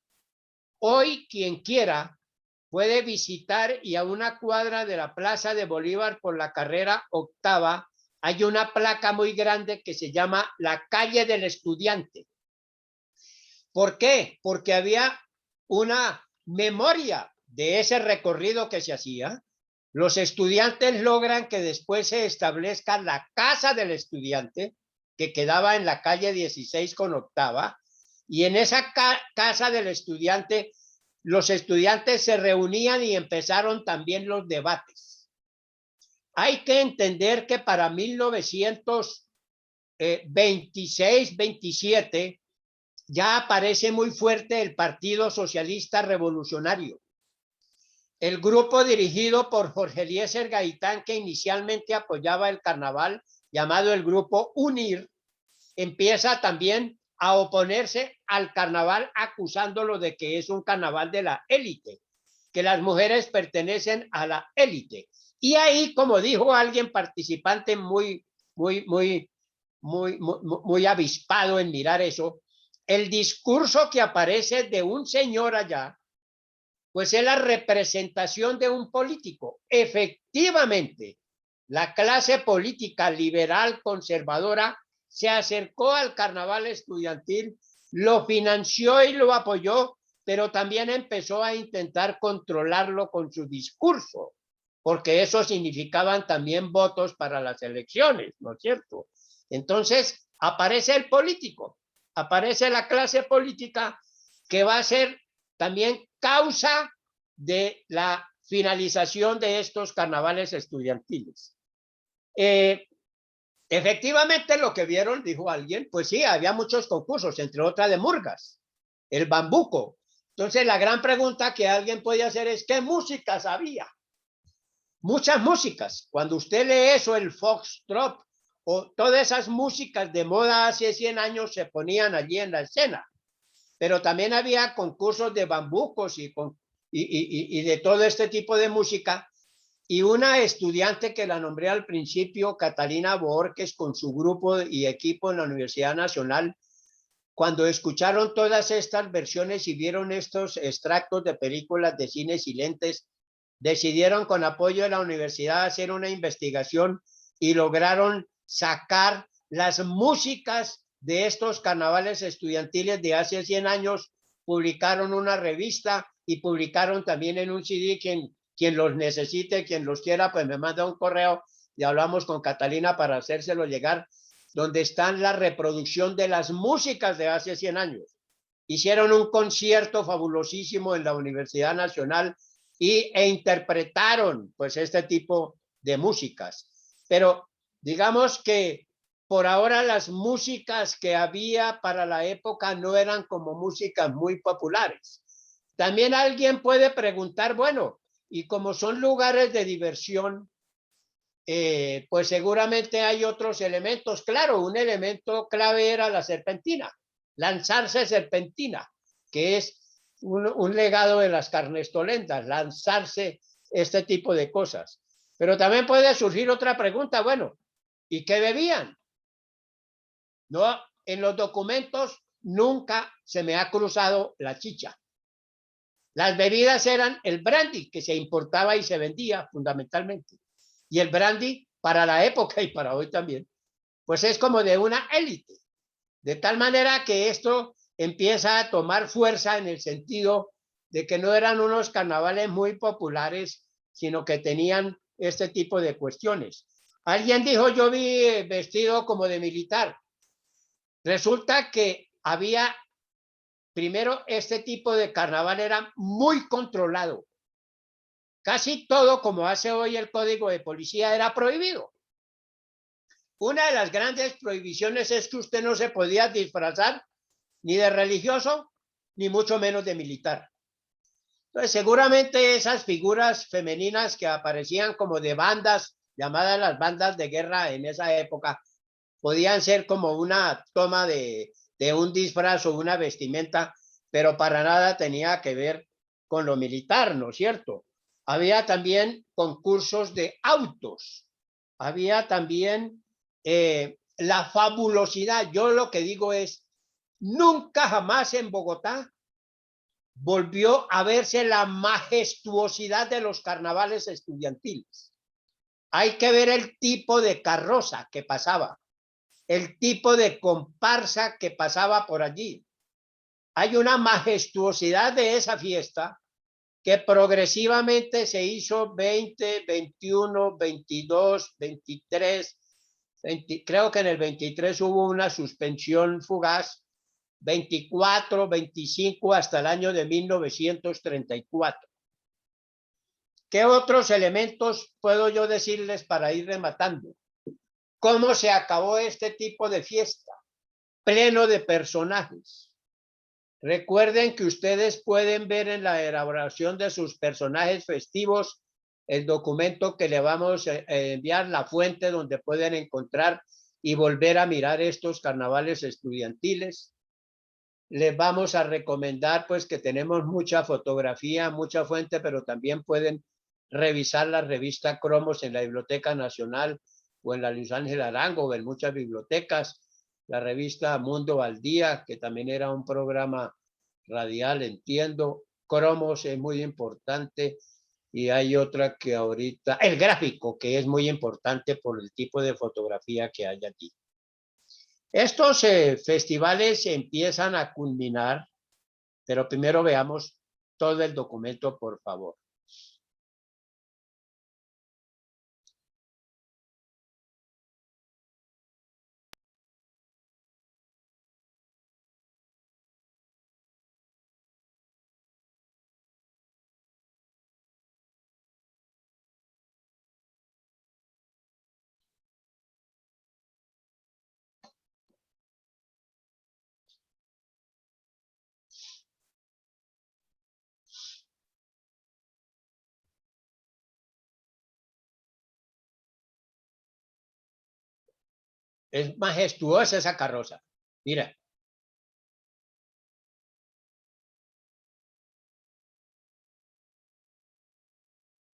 Speaker 2: Hoy quien quiera puede visitar, y a una cuadra de la Plaza de Bolívar por la carrera 8ª hay una placa muy grande que se llama la calle del estudiante. ¿Por qué? Porque había una memoria de ese recorrido que se hacía. Los estudiantes logran que después se establezca la casa del estudiante, que quedaba en la calle 16 con 8ª, y en esa casa del estudiante los estudiantes se reunían y empezaron también los debates. Hay que entender que para 1926-27 ya aparece muy fuerte el Partido Socialista Revolucionario. El grupo dirigido por Jorge Eliezer Gaitán, que inicialmente apoyaba el carnaval, llamado el Grupo UNIR, empieza también a oponerse al carnaval, acusándolo de que es un carnaval de la élite, que las mujeres pertenecen a la élite. Y ahí, como dijo alguien participante muy avispado en mirar eso, el discurso que aparece de un señor allá, pues es la representación de un político. Efectivamente, la clase política liberal conservadora se acercó al carnaval estudiantil, lo financió y lo apoyó, pero también empezó a intentar controlarlo con su discurso, porque eso significaban también votos para las elecciones, ¿no es cierto? Entonces aparece el político, aparece la clase política, que va a ser también causa de la finalización de estos carnavales estudiantiles. Efectivamente, lo que vieron, dijo alguien, pues sí, había muchos concursos, entre otras de murgas, el bambuco. Entonces la gran pregunta que alguien puede hacer es, ¿qué músicas había? Muchas músicas. Cuando usted lee eso, el foxtrot o todas esas músicas de moda hace 100 años se ponían allí en la escena. Pero también había concursos de bambucos y de todo este tipo de música. Y una estudiante que la nombré al principio, Catalina Borges, con su grupo y equipo en la Universidad Nacional, cuando escucharon todas estas versiones y vieron estos extractos de películas de cine silentes, decidieron con apoyo de la universidad hacer una investigación y lograron sacar las músicas de estos carnavales estudiantiles de hace 100 años, publicaron una revista y publicaron también en un CD. Quien los necesite, quien los quiera, pues me manda un correo y hablamos con Catalina para hacérselo llegar, donde están la reproducción de las músicas de hace 100 años. Hicieron un concierto fabulosísimo en la Universidad Nacional e interpretaron pues este tipo de músicas. Pero digamos que por ahora las músicas que había para la época no eran como músicas muy populares. También alguien puede preguntar, bueno, y como son lugares de diversión, pues seguramente hay otros elementos. Claro, un elemento clave era la serpentina, lanzarse serpentina, que es un legado de las carnestolendas, lanzarse este tipo de cosas. Pero también puede surgir otra pregunta, bueno, ¿y qué bebían? No, en los documentos nunca se me ha cruzado la chicha. Las bebidas eran el brandy, que se importaba y se vendía fundamentalmente. Y el brandy, para la época y para hoy también, pues es como de una élite. De tal manera que esto empieza a tomar fuerza en el sentido de que no eran unos carnavales muy populares, sino que tenían este tipo de cuestiones. Alguien dijo, yo vi vestido como de militar. Resulta que había, primero, este tipo de carnaval era muy controlado. Casi todo, como hace hoy el Código de Policía, era prohibido. Una de las grandes prohibiciones es que usted no se podía disfrazar ni de religioso, ni mucho menos de militar. Entonces, seguramente esas figuras femeninas que aparecían como de bandas, llamadas las bandas de guerra en esa época, podían ser como una toma de un disfraz o una vestimenta, pero para nada tenía que ver con lo militar, ¿no es cierto? Había también concursos de autos, había también la fabulosidad. Yo lo que digo es, nunca jamás en Bogotá volvió a verse la majestuosidad de los carnavales estudiantiles. Hay que ver el tipo de carroza que pasaba, el tipo de comparsa que pasaba por allí. Hay una majestuosidad de esa fiesta que progresivamente se hizo 20, 21, 22, 23, 20, creo que en el 23 hubo una suspensión fugaz, 24, 25 hasta el año de 1934. ¿Qué otros elementos puedo yo decirles para ir rematando? ¿Cómo se acabó este tipo de fiesta? Pleno de personajes. Recuerden que ustedes pueden ver en la elaboración de sus personajes festivos el documento que le vamos a enviar, la fuente donde pueden encontrar y volver a mirar estos carnavales estudiantiles. Les vamos a recomendar pues que tenemos mucha fotografía, mucha fuente, pero también pueden revisar la revista Cromos en la Biblioteca Nacional o en la Luis Ángel Arango o en muchas bibliotecas, la revista Mundo al Día, que también era un programa radial, entiendo. Cromos es muy importante y hay otra que ahorita, el Gráfico, que es muy importante por el tipo de fotografía que hay aquí. Estos festivales empiezan a culminar, pero primero veamos todo el documento, por favor. Es majestuosa esa carroza. Mira.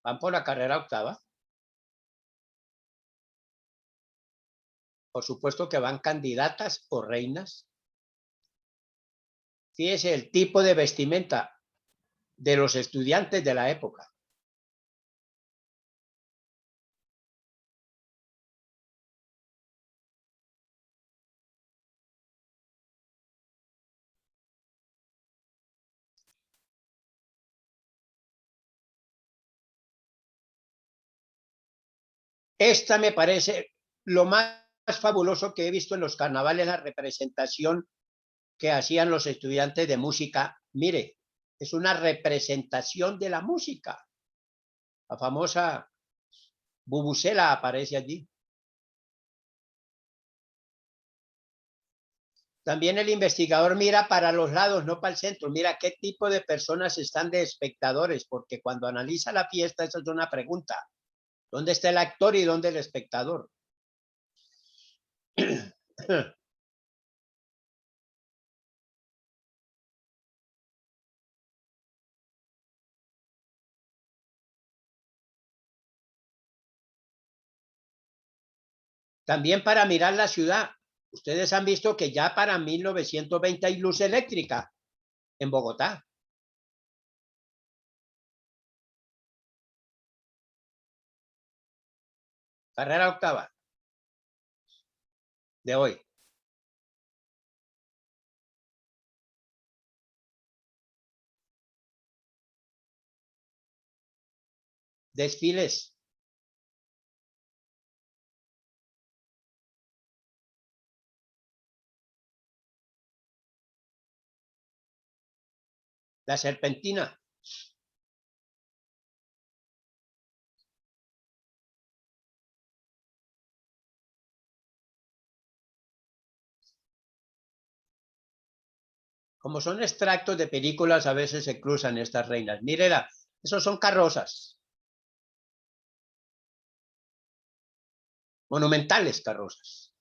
Speaker 2: Van por la carrera octava. Por supuesto que van candidatas o reinas. Fíjese el tipo de vestimenta de los estudiantes de la época. Esta me parece lo más fabuloso que he visto en los carnavales, la representación que hacían los estudiantes de música. Mire, es una representación de la música. La famosa bubucela aparece allí. También el investigador mira para los lados, no para el centro. Mira qué tipo de personas están de espectadores, porque cuando analiza la fiesta, esa es una pregunta. ¿Dónde está el actor y dónde el espectador? También para mirar la ciudad. Ustedes han visto que ya para 1920 hay luz eléctrica en Bogotá. Carrera octava de hoy. Desfiles. La serpentina. Como son extractos de películas, a veces se cruzan estas reinas. Mírela, esos son carrozas. Monumentales carrozas.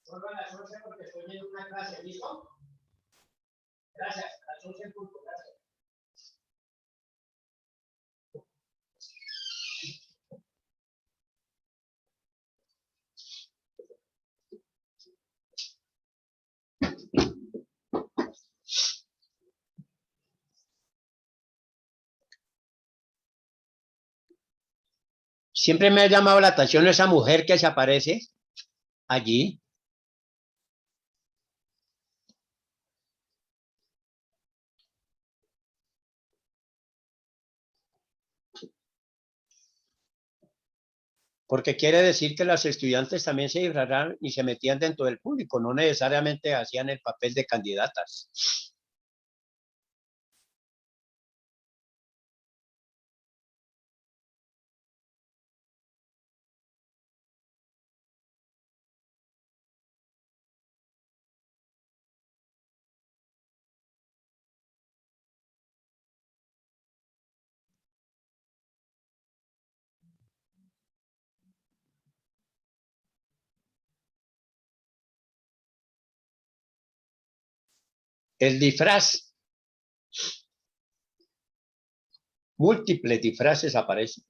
Speaker 2: Vuelvo a las 11 porque estoy en una clase, ¿listo? Gracias, a las 11 en punto, gracias. Siempre me ha llamado la atención esa mujer que se aparece allí. Porque quiere decir que los estudiantes también se disfrazaban y se metían dentro del público, no necesariamente hacían el papel de candidatas. El disfraz. Múltiples disfraces aparecen.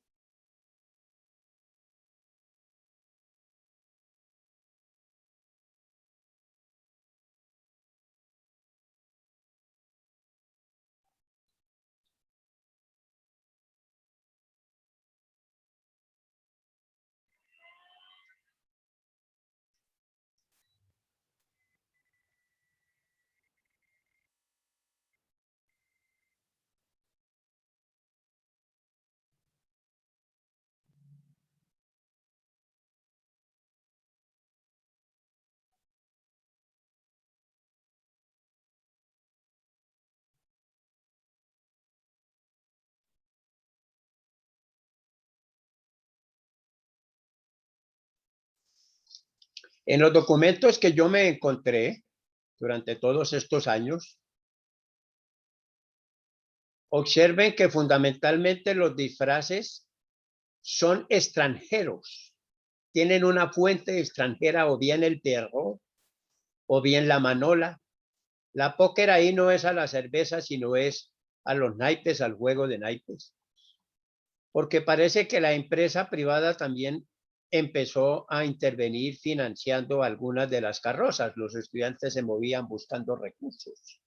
Speaker 2: En los documentos que yo me encontré durante todos estos años, observen que fundamentalmente los disfraces son extranjeros. Tienen una fuente extranjera, o bien el perro, o bien la manola. La póker ahí no es a la cerveza, sino es a los naipes, al juego de naipes. Porque parece que la empresa privada también empezó a intervenir financiando algunas de las carrozas. Los estudiantes se movían buscando recursos.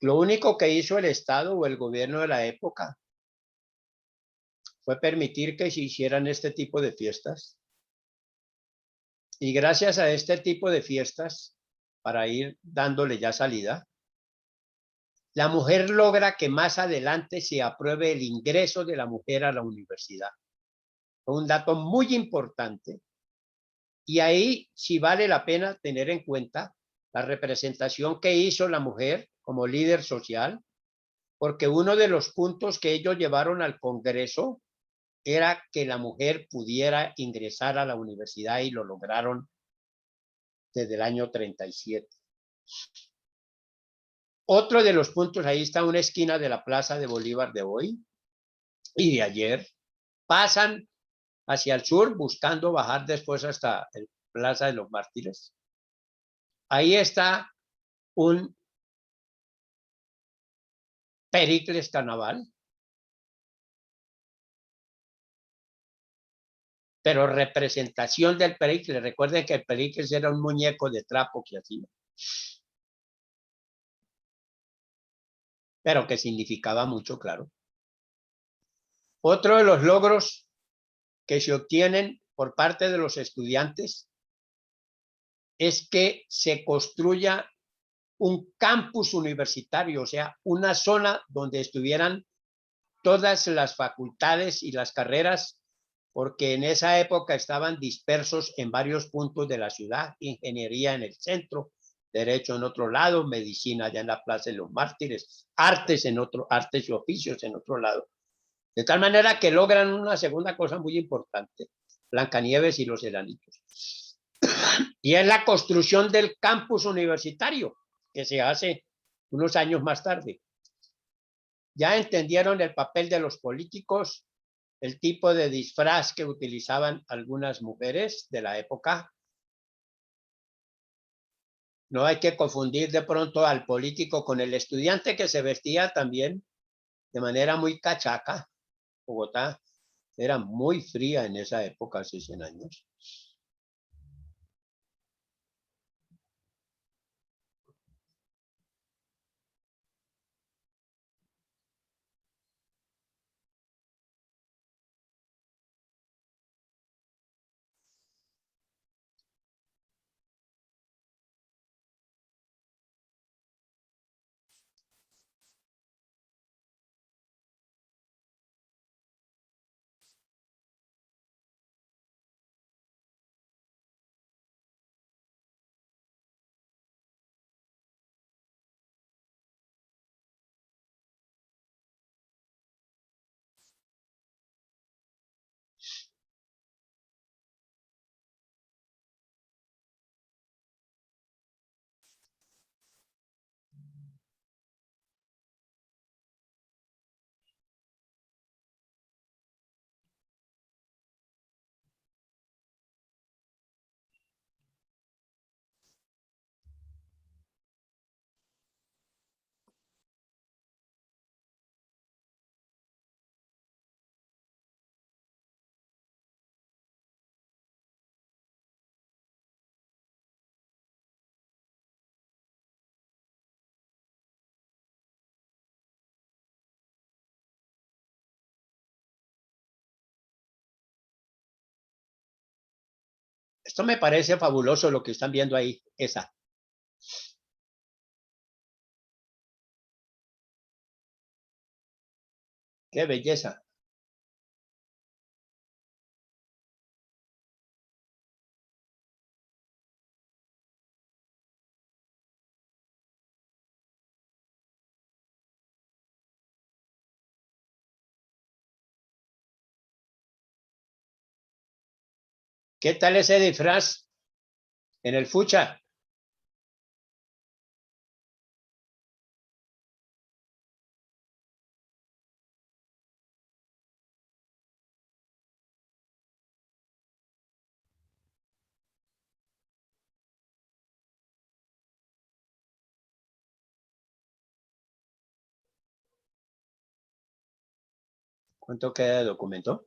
Speaker 2: Lo único que hizo el Estado o el gobierno de la época fue permitir que se hicieran este tipo de fiestas. Y gracias a este tipo de fiestas, para ir dándole ya salida, la mujer logra que más adelante se apruebe el ingreso de la mujer a la universidad. Un dato muy importante. Y ahí sí vale la pena tener en cuenta la representación que hizo la mujer como líder social, porque uno de los puntos que ellos llevaron al Congreso era que la mujer pudiera ingresar a la universidad y lo lograron desde el año 37. Otro de los puntos, ahí está una esquina de la Plaza de Bolívar de hoy y de ayer, pasan hacia el sur buscando bajar después hasta la Plaza de los Mártires. Ahí está un Pericles Carnaval, pero representación del Pericles. Recuerden que el Pericles era un muñeco de trapo que hacía, pero que significaba mucho, claro. Otro de los logros que se obtienen por parte de los estudiantes es que se construya un campus universitario, o sea, una zona donde estuvieran todas las facultades y las carreras, porque en esa época estaban dispersos en varios puntos de la ciudad: ingeniería en el centro, derecho en otro lado, medicina allá en la Plaza de los Mártires, artes en otro, artes y oficios en otro lado. De tal manera que logran una segunda cosa muy importante: Blancanieves y los enanitos. Y es la construcción del campus universitario, que se hace unos años más tarde. Ya entendieron el papel de los políticos, el tipo de disfraz que utilizaban algunas mujeres de la época. No hay que confundir de pronto al político con el estudiante, que se vestía también de manera muy cachaca. Bogotá era muy fría en esa época, hace 100 años. Esto me parece fabuloso lo que están viendo ahí, esa. ¡Qué belleza! ¿Qué tal ese disfraz en el fucha? ¿Cuánto queda de documento?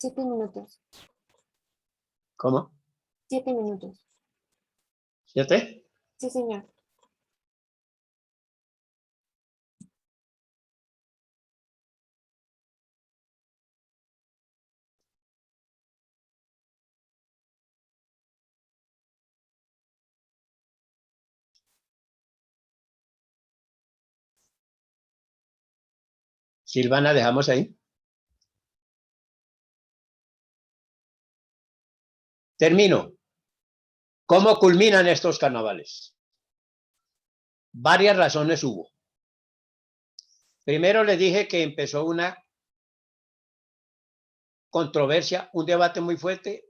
Speaker 6: Siete minutos.
Speaker 2: ¿Cómo?
Speaker 6: 7 minutos.
Speaker 2: ¿7?
Speaker 6: Sí, señor.
Speaker 2: Silvana, dejamos ahí. Termino. ¿Cómo culminan estos carnavales? Varias razones hubo. Primero les dije que empezó una controversia, un debate muy fuerte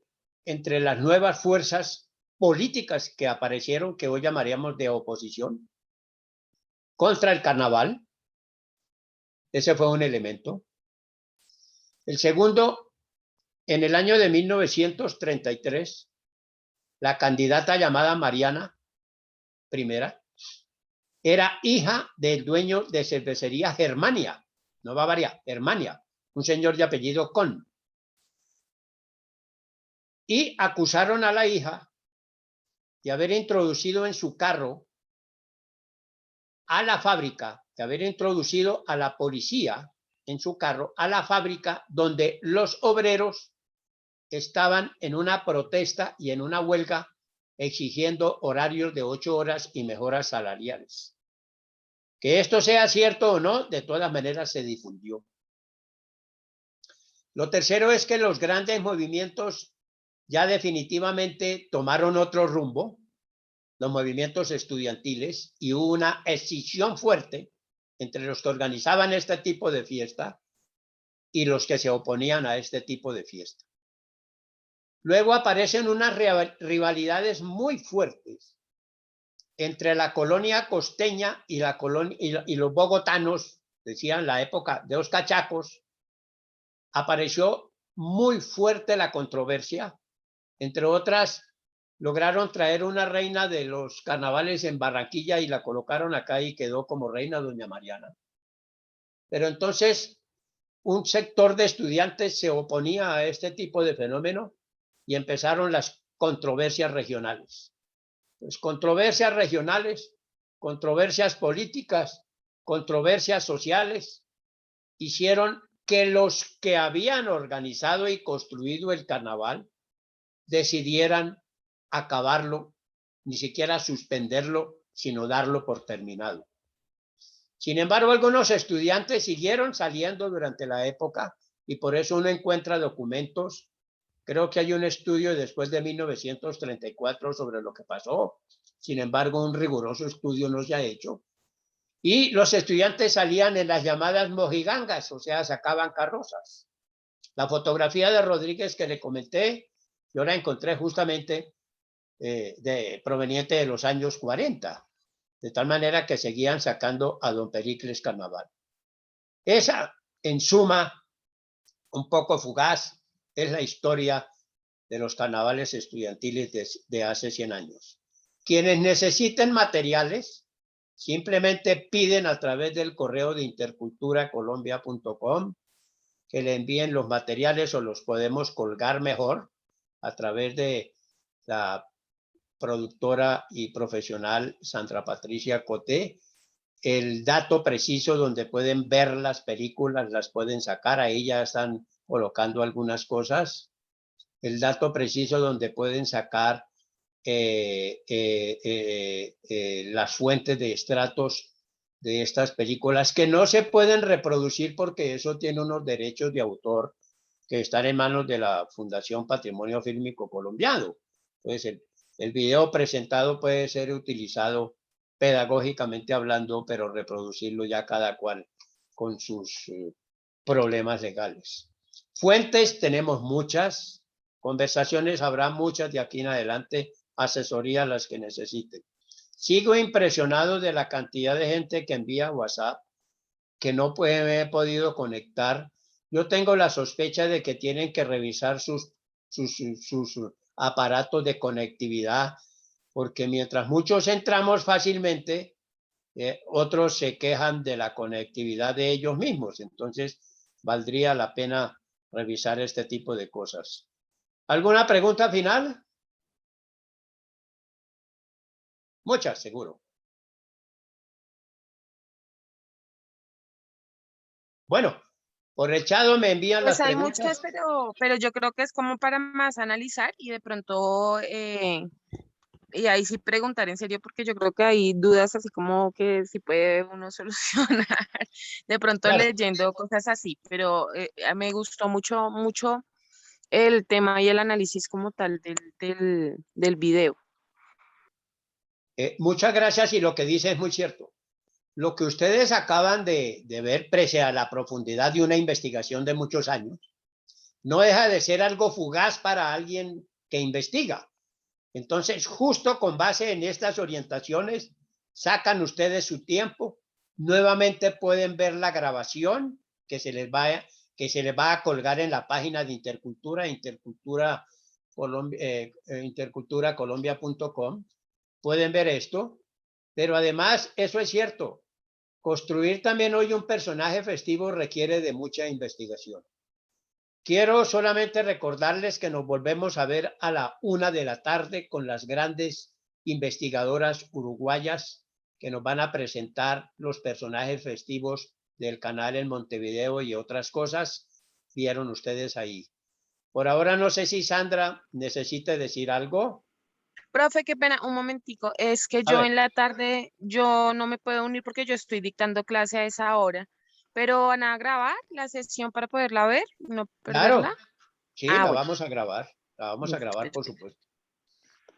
Speaker 2: entre las nuevas fuerzas políticas que aparecieron, que hoy llamaríamos de oposición, contra el carnaval. Ese fue un elemento. El segundo, en el año de 1933, la candidata llamada Mariana I era hija del dueño de cervecería Germania, no Bavaria, Germania, un señor de apellido Kohn. Y acusaron a la hija de haber introducido en su carro a la fábrica, de haber introducido a la policía en su carro a la fábrica donde los obreros estaban en una protesta y en una huelga exigiendo horarios de 8 horas y mejoras salariales. Que esto sea cierto o no, de todas maneras se difundió. Lo tercero es que los grandes movimientos ya definitivamente tomaron otro rumbo, los movimientos estudiantiles, y hubo una escisión fuerte entre los que organizaban este tipo de fiesta y los que se oponían a este tipo de fiesta. Luego aparecen unas rivalidades muy fuertes entre la colonia costeña y, y los bogotanos, decían la época de los cachacos. Apareció muy fuerte la controversia. Entre otras, lograron traer una reina de los carnavales en Barranquilla y la colocaron acá y quedó como reina doña Mariana. Pero entonces un sector de estudiantes se oponía a este tipo de fenómeno y empezaron las controversias regionales. Pues controversias regionales, controversias políticas, controversias sociales, hicieron que los que habían organizado y construido el carnaval decidieran acabarlo, ni siquiera suspenderlo, sino darlo por terminado. Sin embargo, algunos estudiantes siguieron saliendo durante la época y por eso uno encuentra documentos. Creo que hay un estudio después de 1934 sobre lo que pasó. Sin embargo, un riguroso estudio no se ha hecho. Y los estudiantes salían en las llamadas mojigangas, o sea, sacaban carrozas. La fotografía de Rodríguez que le comenté, yo la encontré justamente proveniente de los años 40, de tal manera que seguían sacando a don Pericles Carnaval. Esa, en suma, un poco fugaz, es la historia de los carnavales estudiantiles de hace 100 años. Quienes necesiten materiales, simplemente piden a través del correo de interculturacolombia.com que le envíen los materiales o los podemos colgar mejor a través de la productora y profesional Sandra Patricia Coté. El dato preciso donde pueden ver las películas, las pueden sacar, ahí ya están colocando algunas cosas. El dato preciso donde pueden sacar las fuentes de estratos de estas películas que no se pueden reproducir porque eso tiene unos derechos de autor que están en manos de la Fundación Patrimonio Fílmico Colombiano. Entonces, el video presentado puede ser utilizado pedagógicamente hablando, pero reproducirlo ya cada cual con sus problemas legales. Fuentes tenemos muchas, conversaciones habrá muchas de aquí en adelante, asesoría las que necesiten. Sigo impresionado de la cantidad de gente que envía WhatsApp, que no he podido conectar. Yo tengo la sospecha de que tienen que revisar sus aparatos de conectividad, porque mientras muchos entramos fácilmente, otros se quejan de la conectividad de ellos mismos. Entonces, valdría la pena revisar este tipo de cosas. ¿Alguna pregunta final? Muchas, seguro. Bueno, por el chat me envían
Speaker 5: Pues
Speaker 2: las
Speaker 5: hay
Speaker 2: preguntas.
Speaker 5: muchas, pero yo creo que es como para más analizar y de pronto, y ahí sí preguntar en serio, porque yo creo que hay dudas así como que si puede uno solucionar, de pronto
Speaker 2: Claro.
Speaker 5: leyendo cosas así, pero me gustó mucho, mucho el tema y el análisis como tal del video.
Speaker 2: Muchas gracias y lo que dice es muy cierto. Lo que ustedes acaban de ver, pese a la profundidad de una investigación de muchos años, no deja de ser algo fugaz para alguien que investiga. Entonces, justo con base en estas orientaciones, sacan ustedes su tiempo, nuevamente pueden ver la grabación que se les va a colgar en la página de interculturacolombia.com. Pueden ver esto, pero además, eso es cierto, construir también hoy un personaje festivo requiere de mucha investigación. Quiero solamente recordarles que nos volvemos a ver a la 1 de la tarde con las grandes investigadoras uruguayas que nos van a presentar los personajes festivos del canal en Montevideo y otras cosas. Vieron ustedes ahí. Por ahora no sé si Sandra necesita decir algo.
Speaker 5: Profe, qué pena, un momentico, es que
Speaker 2: A
Speaker 5: yo
Speaker 2: ver.
Speaker 5: en la tarde, yo no me puedo unir porque yo estoy dictando clase a esa hora, pero van a grabar la sesión para poderla ver, no perderla.
Speaker 2: Claro, sí,
Speaker 5: Ah,
Speaker 2: la
Speaker 5: bueno.
Speaker 2: vamos a grabar. La vamos a
Speaker 5: Listo,
Speaker 2: grabar, por
Speaker 5: perfecto.
Speaker 2: supuesto.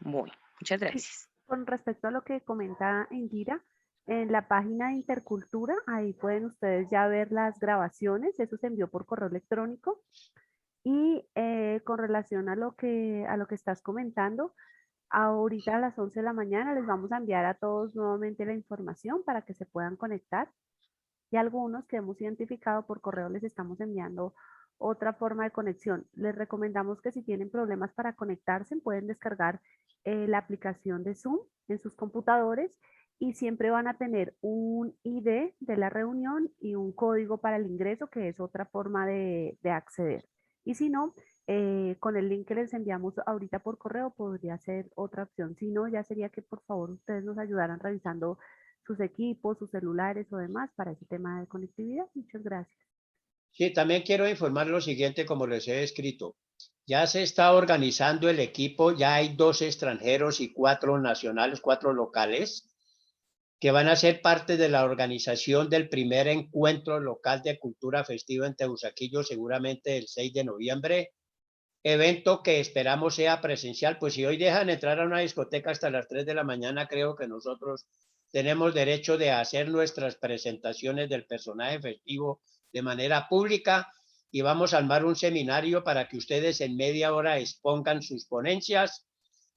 Speaker 5: Bueno, muchas gracias.
Speaker 1: Con respecto a lo que comenta Indira, en la página de Intercultura, ahí pueden ustedes ya ver las grabaciones, eso se envió por correo electrónico. Y con relación a lo que estás comentando, ahorita a las 11 de la mañana les vamos a enviar a todos nuevamente la información para que se puedan conectar. Y algunos que hemos identificado por correo les estamos enviando otra forma de conexión. Les recomendamos que si tienen problemas para conectarse, pueden descargar la aplicación de Zoom en sus computadores y siempre van a tener un ID de la reunión y un código para el ingreso, que es otra forma de acceder. Y si no, con el link que les enviamos ahorita por correo podría ser otra opción. Si no, ya sería que por favor ustedes nos ayudaran revisando sus equipos, sus celulares o demás para ese tema de conectividad. Muchas gracias.
Speaker 2: Sí, también quiero informar lo siguiente, como les he escrito. Ya se está organizando el equipo, ya hay 2 extranjeros y 4 nacionales, 4 locales, que van a ser parte de la organización del primer encuentro local de cultura festiva en Teusaquillo, seguramente el 6 de noviembre. Evento que esperamos sea presencial, pues si hoy dejan entrar a una discoteca hasta las 3 de la mañana, creo que nosotros tenemos derecho de hacer nuestras presentaciones del personaje festivo de manera pública y vamos a armar un seminario para que ustedes en media hora expongan sus ponencias.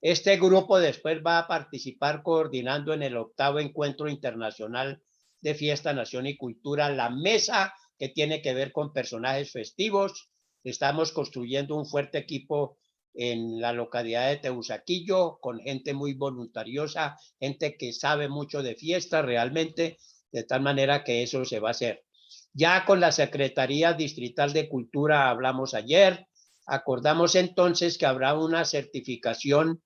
Speaker 2: Este grupo después va a participar coordinando en el 8º Encuentro Internacional de Fiesta, Nación y Cultura, la mesa que tiene que ver con personajes festivos. Estamos construyendo un fuerte equipo en la localidad de Teusaquillo, con gente muy voluntariosa, gente que sabe mucho de fiesta realmente, de tal manera que eso se va a hacer. Ya con la Secretaría Distrital de Cultura hablamos ayer, acordamos entonces que habrá una certificación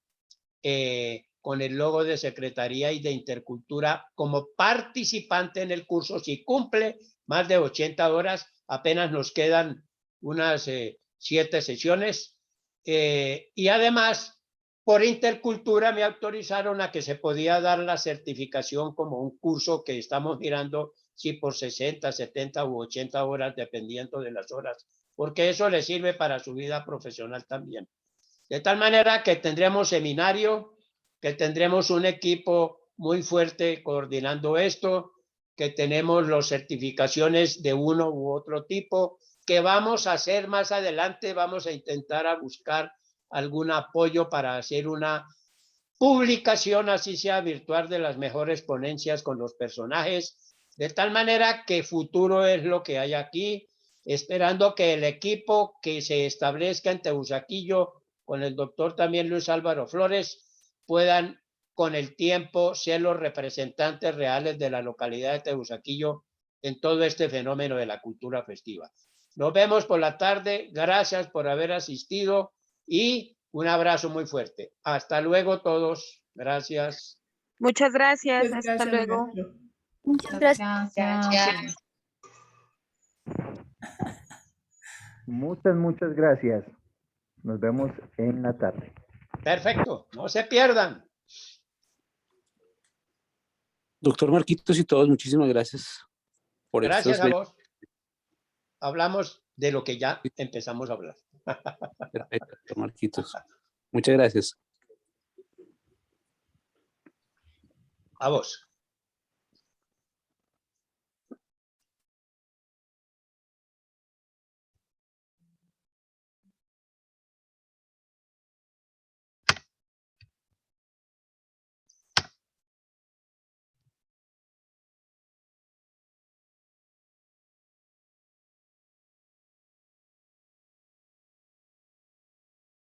Speaker 2: con el logo de Secretaría y de Intercultura como participante en el curso. Si cumple más de 80 horas, apenas nos quedan unas 7 sesiones. Y además, por Intercultura me autorizaron a que se podía dar la certificación como un curso que estamos mirando, si por 60, 70 u 80 horas, dependiendo de las horas, porque eso le sirve para su vida profesional también. De tal manera que tendremos seminario, que tendremos un equipo muy fuerte coordinando esto, que tenemos las certificaciones de uno u otro tipo, que vamos a hacer más adelante, vamos a intentar a buscar algún apoyo para hacer una publicación, así sea virtual, de las mejores ponencias con los personajes, de tal manera que futuro es lo que hay aquí, esperando que el equipo que se establezca en Teusaquillo con el doctor también Luis Álvaro Flores, puedan con el tiempo ser los representantes reales de la localidad de Teusaquillo en todo este fenómeno de la cultura festiva. Nos vemos por la tarde, gracias por haber asistido y un abrazo muy fuerte. Hasta luego todos, gracias.
Speaker 5: Muchas gracias.
Speaker 8: Muchas
Speaker 5: Hasta
Speaker 8: gracias,
Speaker 5: luego.
Speaker 8: maestro.
Speaker 9: Muchas gracias.
Speaker 5: Gracias.
Speaker 13: Muchas gracias. Nos vemos en la tarde.
Speaker 2: Perfecto, no se pierdan.
Speaker 14: Doctor Marquitos y todos, muchísimas gracias por
Speaker 2: Gracias
Speaker 14: estos
Speaker 2: a vos. Hablamos de lo que ya empezamos a hablar.
Speaker 14: Perfecto, doctor Marquitos. Muchas gracias.
Speaker 2: A vos.